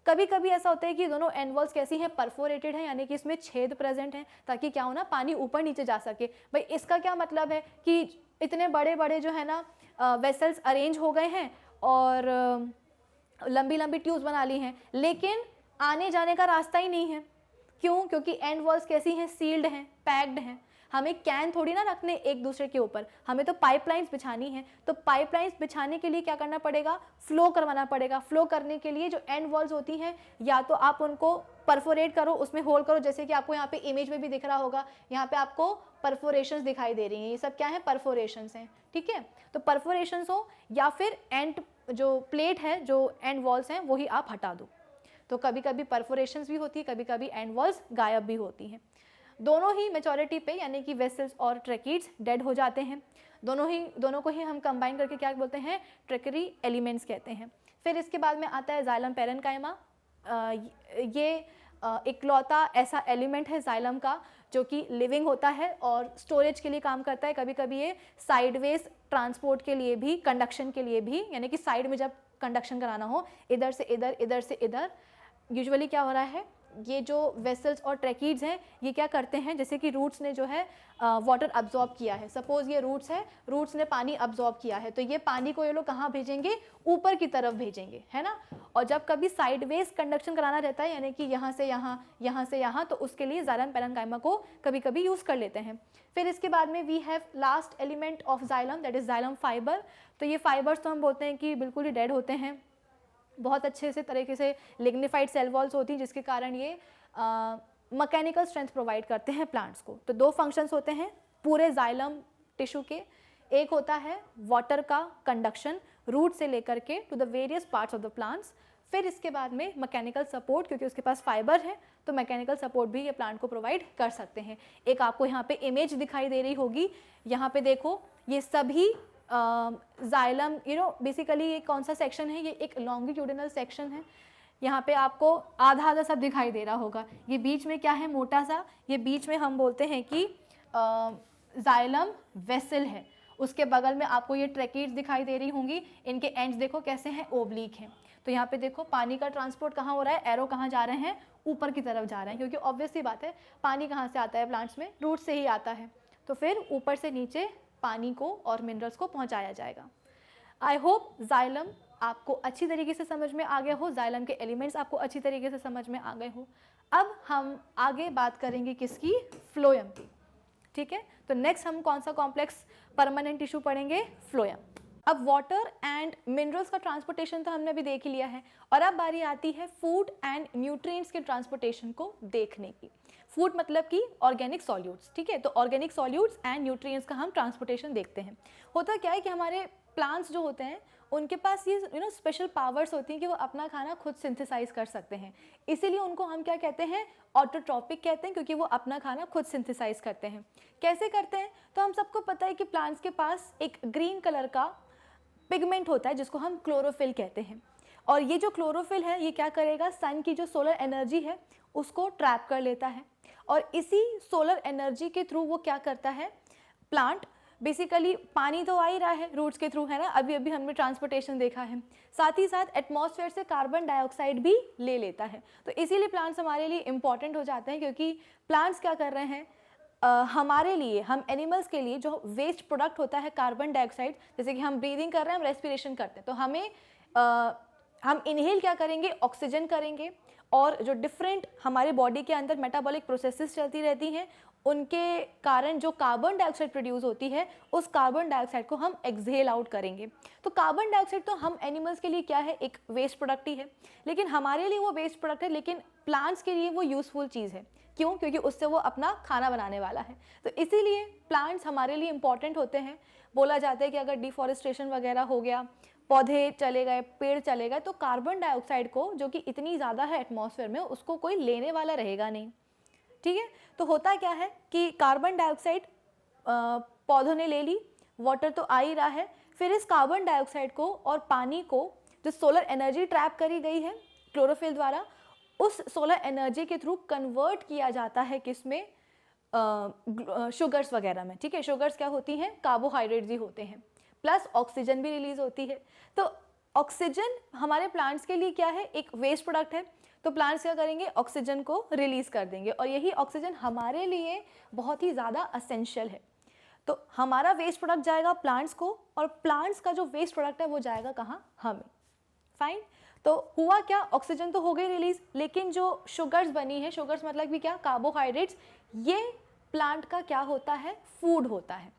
A: कभी कभी ऐसा होता है कि दोनों एंड वॉल्स कैसी हैं, परफोरेटेड हैं, यानी कि इसमें छेद प्रेजेंट हैं ताकि क्या हो ना, पानी ऊपर नीचे जा सके। भाई इसका क्या मतलब है कि इतने बड़े बड़े जो है ना वेसल्स अरेंज हो गए हैं और लंबी लंबी ट्यूब्स बना ली हैं, लेकिन आने जाने का रास्ता ही नहीं है। क्यों? क्योंकि एंड वॉल्स कैसी हैं, सील्ड हैं, पैक्ड हैं। हमें कैन थोड़ी ना रखने एक दूसरे के ऊपर, हमें तो पाइपलाइंस बिछानी है। तो पाइपलाइंस बिछाने के लिए क्या करना पड़ेगा, फ्लो करवाना पड़ेगा। फ्लो करने के लिए जो एंड वॉल्स होती हैं या तो आप उनको परफोरेट करो, उसमें होल करो, जैसे कि आपको यहाँ पे इमेज में भी दिख रहा होगा, यहाँ पे आपको परफोरेशंस दिखाई दे रही हैं। ये सब क्या है, परफोरेशंस हैं, ठीक है। तो परफोरेशंस हो या फिर एंड जो प्लेट है, जो एंड वॉल्स हैं वही आप हटा दो। तो कभी कभी परफोरेशंस भी होती है, कभी कभी एंड वॉल्स गायब भी होती हैं। दोनों ही मेचोरिटी पे यानी कि वेसल्स और ट्रैकिड्स डेड हो जाते हैं। दोनों को ही हम कंबाइन करके क्या बोलते हैं, ट्रैकरी एलिमेंट्स कहते हैं। फिर इसके बाद में आता है जाइलम पेरेन्काइमा। ये इकलौता ऐसा एलिमेंट है जाइलम का जो कि लिविंग होता है और स्टोरेज के लिए काम करता है। कभी कभी ये साइडवेज ट्रांसपोर्ट के लिए भी, कंडक्शन के लिए भी, यानी कि साइड में जब कंडक्शन कराना हो, इधर से इधर, इधर से इधर, यूजुअली क्या हो रहा है, ये जो वेसल्स और ट्रैकिड्स हैं ये क्या करते हैं, जैसे कि रूट्स ने जो है वाटर अब्जॉर्ब किया है। सपोज ये रूट्स है, रूट्स ने पानी अब्जॉर्ब किया है, तो ये पानी को ये लोग कहाँ भेजेंगे, ऊपर की तरफ भेजेंगे, है ना। और जब कभी साइडवेज कंडक्शन कराना रहता है, यानी कि यहाँ से यहाँ, यहाँ से यहाँ, तो उसके लिए जाइलम पेरेन्काइमा को कभी कभी यूज़ कर लेते हैं। फिर इसके बाद में we have last element of xylem, that is xylem fibre. तो ये फाइबर्स तो हम बोलते हैं कि बिल्कुल ही डेड होते हैं। बहुत अच्छे से तरीके से लिग्निफाइड सेल वॉल्स होती हैं जिसके कारण ये मैकेनिकल स्ट्रेंथ प्रोवाइड करते हैं प्लांट्स को। तो दो फंक्शंस होते हैं पूरे जाइलम टिश्यू के। एक होता है वाटर का कंडक्शन रूट से लेकर के to the various parts of the plants. फिर इसके बाद में मैकेनिकल सपोर्ट, क्योंकि उसके पास फाइबर है तो मैकेनिकल सपोर्ट भी ये प्लांट को प्रोवाइड कर सकते हैं। एक आपको यहाँ पे इमेज दिखाई दे रही होगी, यहाँ पे देखो ये सभी जाइलम, बेसिकली ये कौन सा सेक्शन है, ये एक लॉन्गिट्यूडिनल सेक्शन है। यहाँ पे आपको आधा आधा सब दिखाई दे रहा होगा। ये बीच में क्या है, मोटा सा, ये बीच में हम बोलते हैं कि जाइलम वेसल है। उसके बगल में आपको ये ट्रैकिड्स दिखाई दे रही होंगी, इनके एंड्स देखो कैसे हैं, ओब्लिक हैं। तो यहाँ पे देखो पानी का ट्रांसपोर्ट कहाँ हो रहा है, एरो कहाँ जा रहे हैं, ऊपर की तरफ जा रहे हैं, क्योंकि ऑब्वियस सी बात है पानी कहाँ से आता है प्लांट्स में, रूट से ही आता है। तो फिर ऊपर से नीचे पानी को और मिनरल्स को पहुंचाया जाएगा। आई होप जाइलम आपको अच्छी तरीके से समझ में आ गया हो, जाइलम के एलिमेंट्स आपको अच्छी तरीके से समझ में आ गए हो। अब हम आगे बात करेंगे किसकी, फ्लोएम की, ठीक है। तो नेक्स्ट हम कौन सा कॉम्प्लेक्स परमानेंट टिश्यू पढ़ेंगे, फ्लोएम। अब वाटर एंड मिनरल्स का ट्रांसपोर्टेशन तो हमने अभी देख लिया है, और अब बारी आती है फूड एंड न्यूट्रिएंट्स के ट्रांसपोर्टेशन को देखने की। फूड मतलब कि ऑर्गेनिक सॉल्यूट्स, ठीक है। तो ऑर्गेनिक सॉल्यूट्स एंड न्यूट्रिएंट्स का हम ट्रांसपोर्टेशन देखते हैं। होता क्या है कि हमारे प्लांट्स जो होते हैं उनके पास ये स्पेशल पावर्स होती हैं कि वो अपना खाना खुद सिंथेसाइज कर सकते हैं। इसीलिए उनको हम क्या कहते हैं, ऑटोट्रॉपिक कहते हैं, क्योंकि वो अपना खाना खुद सिंथेसाइज करते हैं। कैसे करते हैं, तो हम सबको पता है कि प्लांट्स के पास एक ग्रीन कलर का पिगमेंट होता है जिसको हम क्लोरोफिल कहते हैं। और ये जो क्लोरोफिल है ये क्या करेगा, सन की जो सोलर एनर्जी है उसको ट्रैप कर लेता है, और इसी सोलर एनर्जी के थ्रू वो क्या करता है, प्लांट बेसिकली पानी तो आ ही रहा है रूट्स के थ्रू, है ना, अभी अभी हमने ट्रांसपोर्टेशन देखा है, साथ ही साथ एटमॉस्फेयर से कार्बन डाइऑक्साइड भी ले लेता है। तो इसीलिए प्लांट्स हमारे लिए इंपॉर्टेंट हो जाते हैं, क्योंकि प्लांट्स क्या कर रहे हैं, हमारे लिए, हम एनिमल्स के लिए जो वेस्ट प्रोडक्ट होता है कार्बन डाइऑक्साइड, जैसे कि हम ब्रीदिंग कर रहे हैं, हम रेस्पिरेशन करते हैं, तो हमें हम इनहेल क्या करेंगे, ऑक्सीजन करेंगे, और जो डिफरेंट हमारे बॉडी के अंदर मेटाबॉलिक प्रोसेसेस चलती रहती हैं, उनके कारण जो कार्बन डाइऑक्साइड प्रोड्यूस होती है, उस कार्बन डाइऑक्साइड को हम एक्सहेल आउट करेंगे। तो कार्बन डाइऑक्साइड तो हम एनिमल्स के लिए क्या है, एक वेस्ट प्रोडक्ट ही है, लेकिन हमारे लिए वो वेस्ट प्रोडक्ट है, लेकिन प्लांट्स के लिए वो यूज़फुल चीज़ है। क्यों? क्योंकि उससे वो अपना खाना बनाने वाला है। तो इसीलिए प्लांट्स हमारे लिए इंपॉर्टेंट होते हैं। बोला जाता है कि अगर डिफॉरेस्टेशन वगैरह हो गया, पौधे चले गए, पेड़ चले गए, तो कार्बन डाइऑक्साइड को, जो कि इतनी ज़्यादा है एटमॉस्फेयर में, उसको कोई लेने वाला रहेगा नहीं। ठीक है, तो होता क्या है कि कार्बन डाइऑक्साइड पौधों ने ले ली, वाटर तो आ ही रहा है, फिर इस कार्बन डाइऑक्साइड को और पानी को, जो सोलर एनर्जी ट्रैप करी गई है क्लोरोफिल द्वारा, उस सोलर एनर्जी के थ्रू कन्वर्ट किया जाता है किसमें, शुगर्स वगैरह में। ठीक है, शुगर्स क्या होती हैं, कार्बोहाइड्रेट्स ही होते हैं, प्लस ऑक्सीजन भी रिलीज होती है। तो ऑक्सीजन हमारे प्लांट्स के लिए क्या है, एक वेस्ट प्रोडक्ट है, तो प्लांट्स क्या करेंगे, ऑक्सीजन को रिलीज कर देंगे, और यही ऑक्सीजन हमारे लिए बहुत ही ज़्यादा असेंशियल है। तो हमारा वेस्ट प्रोडक्ट जाएगा प्लांट्स को, और प्लांट्स का जो वेस्ट प्रोडक्ट है वो जाएगा कहाँ, हमें। फाइन, तो हुआ क्या, ऑक्सीजन तो हो गई रिलीज, लेकिन जो शुगर्स बनी है, शुगर्स मतलब भी क्या, कार्बोहाइड्रेट्स, ये प्लांट का क्या होता है, फूड होता है।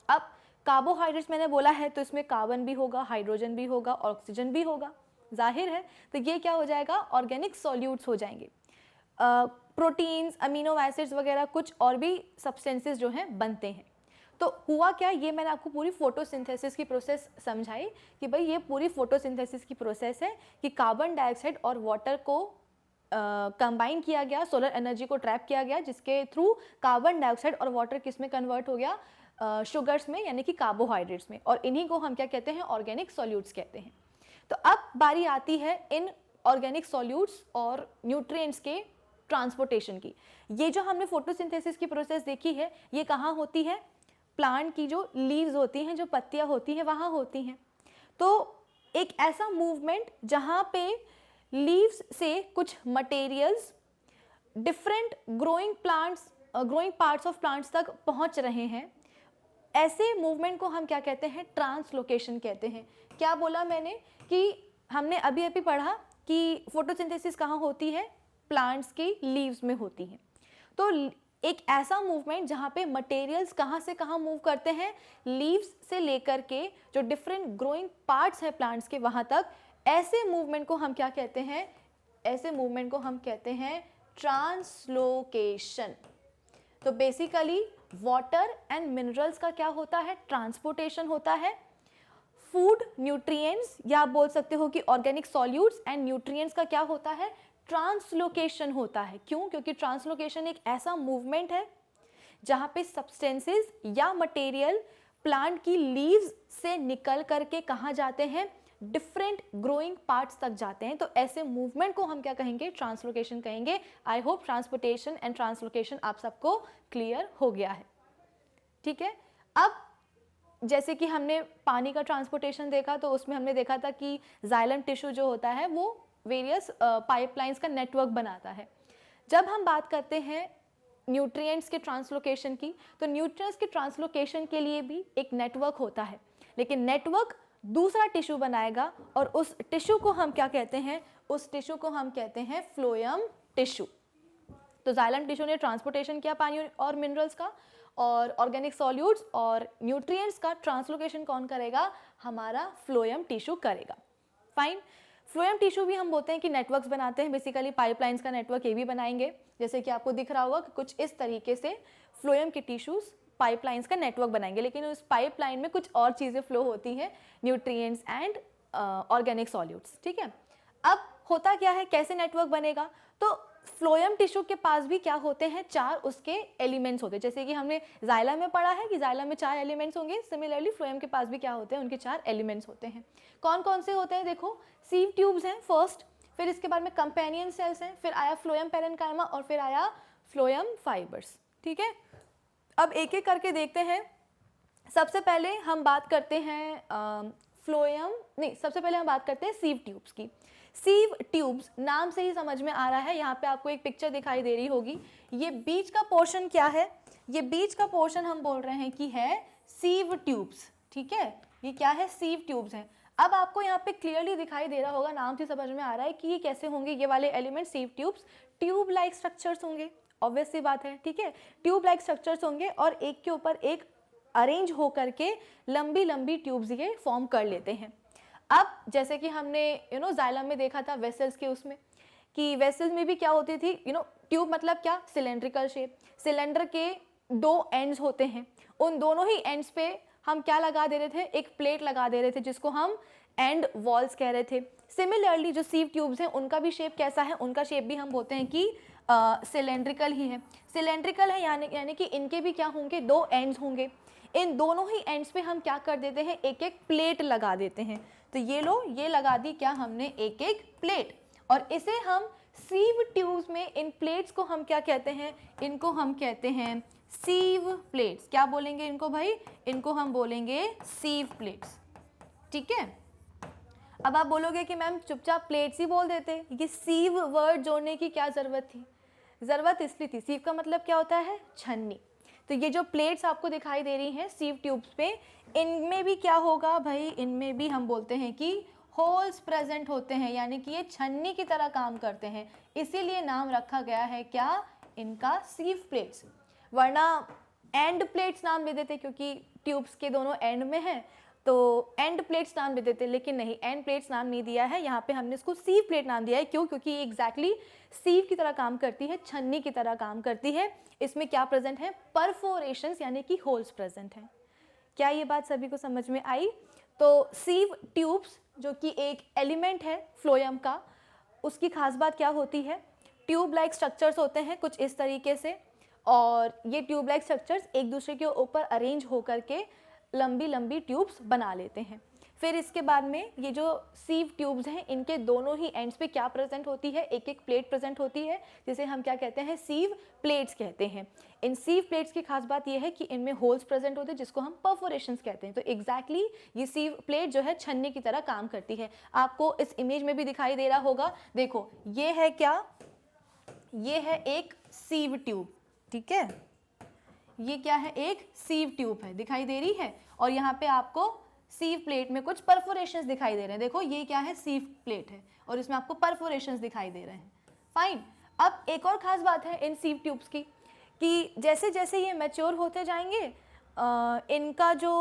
A: अब कार्बोहाइड्रेट्स मैंने बोला है, तो इसमें कार्बन भी होगा, हाइड्रोजन भी होगा, ऑक्सीजन भी होगा, जाहिर है। तो ये क्या हो जाएगा, ऑर्गेनिक सॉल्यूट्स हो जाएंगे। प्रोटीन्स, अमीनो एसिड्स वगैरह कुछ और भी सब्सटेंसेस जो हैं बनते हैं। तो हुआ क्या, ये मैंने आपको पूरी फोटोसिंथेसिस की प्रोसेस समझाई कि भाई ये पूरी फोटोसिंथेसिस की प्रोसेस है कि कार्बन डाइऑक्साइड और वाटर को कंबाइन किया गया, सोलर एनर्जी को ट्रैप किया गया, जिसके थ्रू कार्बन डाइऑक्साइड और वाटर किस में कन्वर्ट हो गया, शुगर्स में, यानी कि कार्बोहाइड्रेट्स में, और इन्हीं को हम क्या कहते हैं, ऑर्गेनिक सॉल्यूट्स कहते हैं। तो अब बारी आती है इन ऑर्गेनिक सॉल्यूट्स और न्यूट्रिएंट्स के ट्रांसपोर्टेशन की। ये जो हमने फोटोसिंथेसिस की प्रोसेस देखी है, ये कहाँ होती है, प्लांट की जो लीव्स होती हैं, जो पत्तियाँ होती हैं, वहाँ होती हैं। तो एक ऐसा मूवमेंट जहाँ पे लीव्स से कुछ materials different growing parts of plants तक पहुँच रहे हैं, ऐसे मूवमेंट को हम क्या कहते हैं, ट्रांसलोकेशन कहते हैं। क्या बोला मैंने कि हमने अभी अभी पढ़ा कि फोटोसिंथेसिस कहाँ होती है, प्लांट्स की लीव्स में होती है। तो एक ऐसा मूवमेंट जहाँ पे मटेरियल्स कहाँ से कहाँ मूव करते हैं, लीव्स से लेकर के जो डिफरेंट ग्रोइंग पार्ट्स हैं प्लांट्स के, वहाँ तक, ऐसे मूवमेंट को हम क्या कहते हैं, ऐसे मूवमेंट को हम कहते हैं ट्रांसलोकेशन। तो बेसिकली वाटर एंड मिनरल्स का क्या होता है, ट्रांसपोर्टेशन होता है। फूड, न्यूट्रिएंट्स, या आप बोल सकते हो कि ऑर्गेनिक सॉल्यूट्स एंड न्यूट्रिएंट्स का क्या होता है, ट्रांसलोकेशन होता है। क्यों? क्योंकि ट्रांसलोकेशन एक ऐसा मूवमेंट है जहाँ पे सब्सटेंसेस या मटेरियल प्लांट की लीव्स से निकल करके कहाँ जाते हैं, डिफरेंट ग्रोइंग पार्ट्स तक जाते हैं। तो ऐसे मूवमेंट को हम क्या कहेंगे, ट्रांसलोकेशन कहेंगे। I hope transportation and translocation आप सबको क्लियर हो गया है। ठीक है, अब जैसे कि हमने पानी का ट्रांसपोर्टेशन देखा, तो उसमें हमने देखा था कि जाइलम टिश्यू जो होता है वो वेरियस पाइपलाइंस का नेटवर्क बनाता है। जब हम बात करते हैं न्यूट्रिएंट्स के ट्रांसलोकेशन की, तो न्यूट्रिएंट्स के ट्रांसलोकेशन के लिए भी एक नेटवर्क होता है, लेकिन नेटवर्क दूसरा टिश्यू बनाएगा, और उस टिश्यू को हम क्या कहते हैं, उस टिश्यू को हम कहते हैं फ्लोएम टिश्यू। तो जाइलम टिश्यू ने ट्रांसपोर्टेशन किया पानी और मिनरल्स का, और ऑर्गेनिक सॉल्यूट्स और न्यूट्रिएंट्स का ट्रांसलोकेशन कौन करेगा, हमारा फ्लोएम टिश्यू करेगा। फाइन, फ्लोएम टिश्यू भी हम बोलते हैं कि नेटवर्क्स बनाते हैं, बेसिकली पाइपलाइंस का नेटवर्क ये भी बनाएंगे। जैसे कि आपको दिख रहा होगा कि कुछ इस तरीके से फ्लोएम के टिश्यूज पाइपलाइंस का नेटवर्क बनाएंगे, लेकिन उस पाइपलाइन में कुछ और चीज़ें फ्लो होती हैं, न्यूट्रिएंट्स एंड ऑर्गेनिक सॉल्यूट्स। ठीक है, अब होता क्या है, कैसे नेटवर्क बनेगा, तो फ्लोएम टिश्यू के पास भी क्या होते हैं, 4 उसके एलिमेंट्स होते हैं। जैसे कि हमने जाइलम में पढ़ा है कि जाइलम में 4 एलिमेंट्स होंगे, सिमिलरली फ्लोएम के पास भी क्या होते हैं, उनके 4 एलिमेंट्स होते हैं। कौन कौन से होते हैं, देखो, सीव ट्यूब्स हैं फर्स्ट, फिर इसके बाद में कंपेनियन सेल्स हैं, फिर आया फ्लोएम पेरेन्काइमा, और फिर आया फ्लोएम फाइबर्स। ठीक है, अब एक एक करके देखते हैं। सबसे पहले हम बात करते हैं सबसे पहले हम बात करते हैं सीव ट्यूब्स की। सीव ट्यूब्स नाम से ही समझ में आ रहा है, यहाँ पे आपको एक पिक्चर दिखाई दे रही होगी। ये बीच का पोर्शन क्या है, ये बीच का पोर्शन हम बोल रहे हैं कि है सीव ट्यूब्स। ठीक है, ये क्या है, सीव ट्यूब्स हैं। अब आपको यहाँ पे क्लियरली दिखाई दे रहा होगा, नाम से समझ में आ रहा है कि ये कैसे होंगे ये वाले element, sieve tubes tube like structures होंगे, ऑब्वियस सी बात है, ठीक है, ट्यूब लाइक स्ट्रक्चर्स होंगे और एक के ऊपर एक अरेंज होकर के लंबी लंबी ट्यूब्स ये फॉर्म कर लेते हैं। अब जैसे कि हमने जाइलम में देखा था वेसल्स के उसमें, कि वेसल्स में भी क्या होती थी, ट्यूब मतलब क्या, सिलेंड्रिकल शेप, सिलेंडर के 2 एंड्स होते हैं, उन दोनों ही एंड्स पे हम क्या लगा दे रहे थे, एक प्लेट लगा दे रहे थे जिसको हम एंड वॉल्स कह रहे थे। सिमिलरली जो सीव ट्यूब्स हैं उनका भी शेप कैसा है, उनका शेप भी हम बोलते हैं कि सिलेंड्रिकल ही है। सिलेंड्रिकल है यानी कि इनके भी क्या होंगे, 2 एंड्स होंगे, इन दोनों ही एंड्स पे हम क्या कर देते हैं, एक एक प्लेट लगा देते हैं। तो ये लो, ये लगा दी क्या हमने, एक एक प्लेट, और इसे हम सीव ट्यूब्स में इन प्लेट्स को हम क्या कहते हैं, इनको हम कहते हैं सीव प्लेट्स। क्या बोलेंगे इनको भाई, इनको हम बोलेंगे सीव प्लेट्स, ठीक है। अब आप बोलोगे कि मैम चुपचाप प्लेट्स ही बोल देते, ये सीव वर्ड जोड़ने की क्या ज़रूरत थी, ज़रूरत इसलिए थी, सीव का मतलब क्या होता है, छन्नी। तो ये जो प्लेट्स आपको दिखाई दे रही हैं सीव ट्यूब्स पे, इनमें भी क्या होगा भाई, इनमें भी हम बोलते हैं कि होल्स प्रेजेंट होते हैं, यानी कि ये छन्नी की तरह काम करते हैं, इसीलिए नाम रखा गया है क्या, इनका सीव प्लेट्स। वरना एंड प्लेट्स नाम दे देते, क्योंकि ट्यूब्स के दोनों एंड में है तो एंड प्लेट्स नाम दे देते, लेकिन नहीं, एंड प्लेट्स नाम नहीं दिया है, यहाँ पे हमने इसको सीव प्लेट नाम दिया है। क्यों, क्योंकि ये एग्जैक्टली सीव की तरह काम करती है, छन्नी की तरह काम करती है। इसमें क्या प्रेजेंट है, परफोरेशंस यानी कि होल्स प्रेजेंट हैं। क्या ये बात सभी को समझ में आई? तो सीव ट्यूब्स जो कि एक एलिमेंट है फ्लोएम का, उसकी खास बात क्या होती है, ट्यूब लाइक स्ट्रक्चर्स होते हैं कुछ इस तरीके से, और ये ट्यूब लाइक स्ट्रक्चर्स एक दूसरे के ऊपर अरेंज होकर के लंबी लंबी ट्यूब्स बना लेते हैं। फिर इसके बाद में ये जो सीव ट्यूब्स हैं इनके दोनों ही एंड्स पे क्या प्रेजेंट होती है, एक एक प्लेट प्रेजेंट होती है, जिसे हम क्या कहते हैं, सीव प्लेट्स कहते हैं। इन सीव प्लेट्स की खास बात यह है कि इनमें होल्स प्रेजेंट होते हैं जिसको हम परफोरेशंस कहते हैं। तो एग्जैक्टली ये सीव प्लेट जो है छन्नी की तरह काम करती है। आपको इस इमेज में भी दिखाई दे रहा होगा, देखो ये है क्या, ये है एक सीव ट्यूब, ठीक है, ये क्या है, एक सीव ट्यूब है, दिखाई दे रही है, और यहाँ पे आपको सीव प्लेट में कुछ परफोरेशंस दिखाई दे रहे हैं। देखो ये क्या है, सीव प्लेट है और इसमें आपको परफोरेशंस दिखाई दे रहे हैं। फाइन। अब एक और खास बात है इन सीव ट्यूब्स की कि जैसे जैसे ये मैच्योर होते जाएंगे इनका जो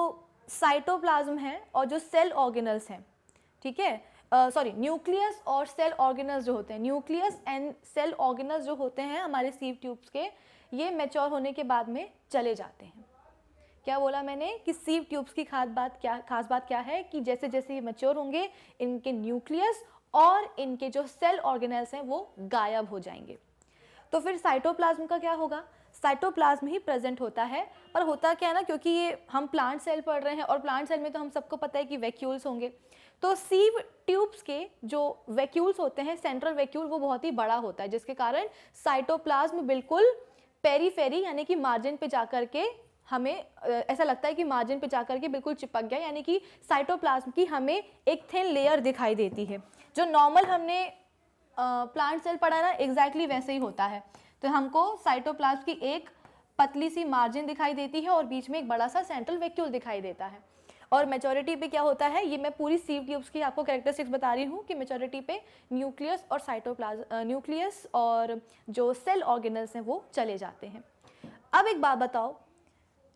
A: साइटोप्लाज्म है और जो सेल ऑर्गेनल्स हैं, ठीक है, सॉरी न्यूक्लियस और सेल ऑर्गेनल्स जो होते हैं, न्यूक्लियस एंड सेल ऑर्गेनल्स जो होते हैं हमारे सीव ट्यूब्स के, ये मैच्योर होने के बाद में चले जाते हैं। क्या बोला मैंने कि सीव ट्यूब्स की खास बात क्या है कि जैसे जैसे ये मैच्योर होंगे इनके न्यूक्लियस और इनके जो सेल ऑर्गेनल्स हैं वो गायब हो जाएंगे। तो फिर साइटोप्लाज्म का क्या होगा, साइटोप्लाज्म ही प्रेजेंट होता है, पर होता क्या है ना, क्योंकि ये हम प्लांट सेल पढ़ रहे हैं और प्लांट सेल में तो हम सबको पता है कि वैक्यूल्स होंगे, तो सीव ट्यूब्स के जो वैक्यूल्स होते हैं, सेंट्रल वैक्यूल वो बहुत ही बड़ा होता है, जिसके कारण साइटोप्लाज्म बिल्कुल पेरीफेरी यानी कि मार्जिन पे जाकर के हमें ऐसा लगता है कि मार्जिन पे जाकर के बिल्कुल चिपक गया, यानी कि साइटोप्लाज्म की हमें एक थिन लेयर दिखाई देती है। जो नॉर्मल हमने प्लांट सेल पढ़ा ना, एग्जैक्टली वैसे ही होता है। तो हमको साइटोप्लाज्म की एक पतली सी मार्जिन दिखाई देती है और बीच में एक बड़ा सा सेंट्रल वैक्यूल दिखाई देता है। और मेचोरिटी पे क्या होता है, ये मैं पूरी सीव ट्यूब्स की आपको कैरेक्टरिस्टिक्स बता रही हूँ कि मेचोरिटी पे न्यूक्लियस और न्यूक्लियस और जो सेल ऑर्गेनल्स हैं वो चले जाते हैं। अब एक बात बताओ,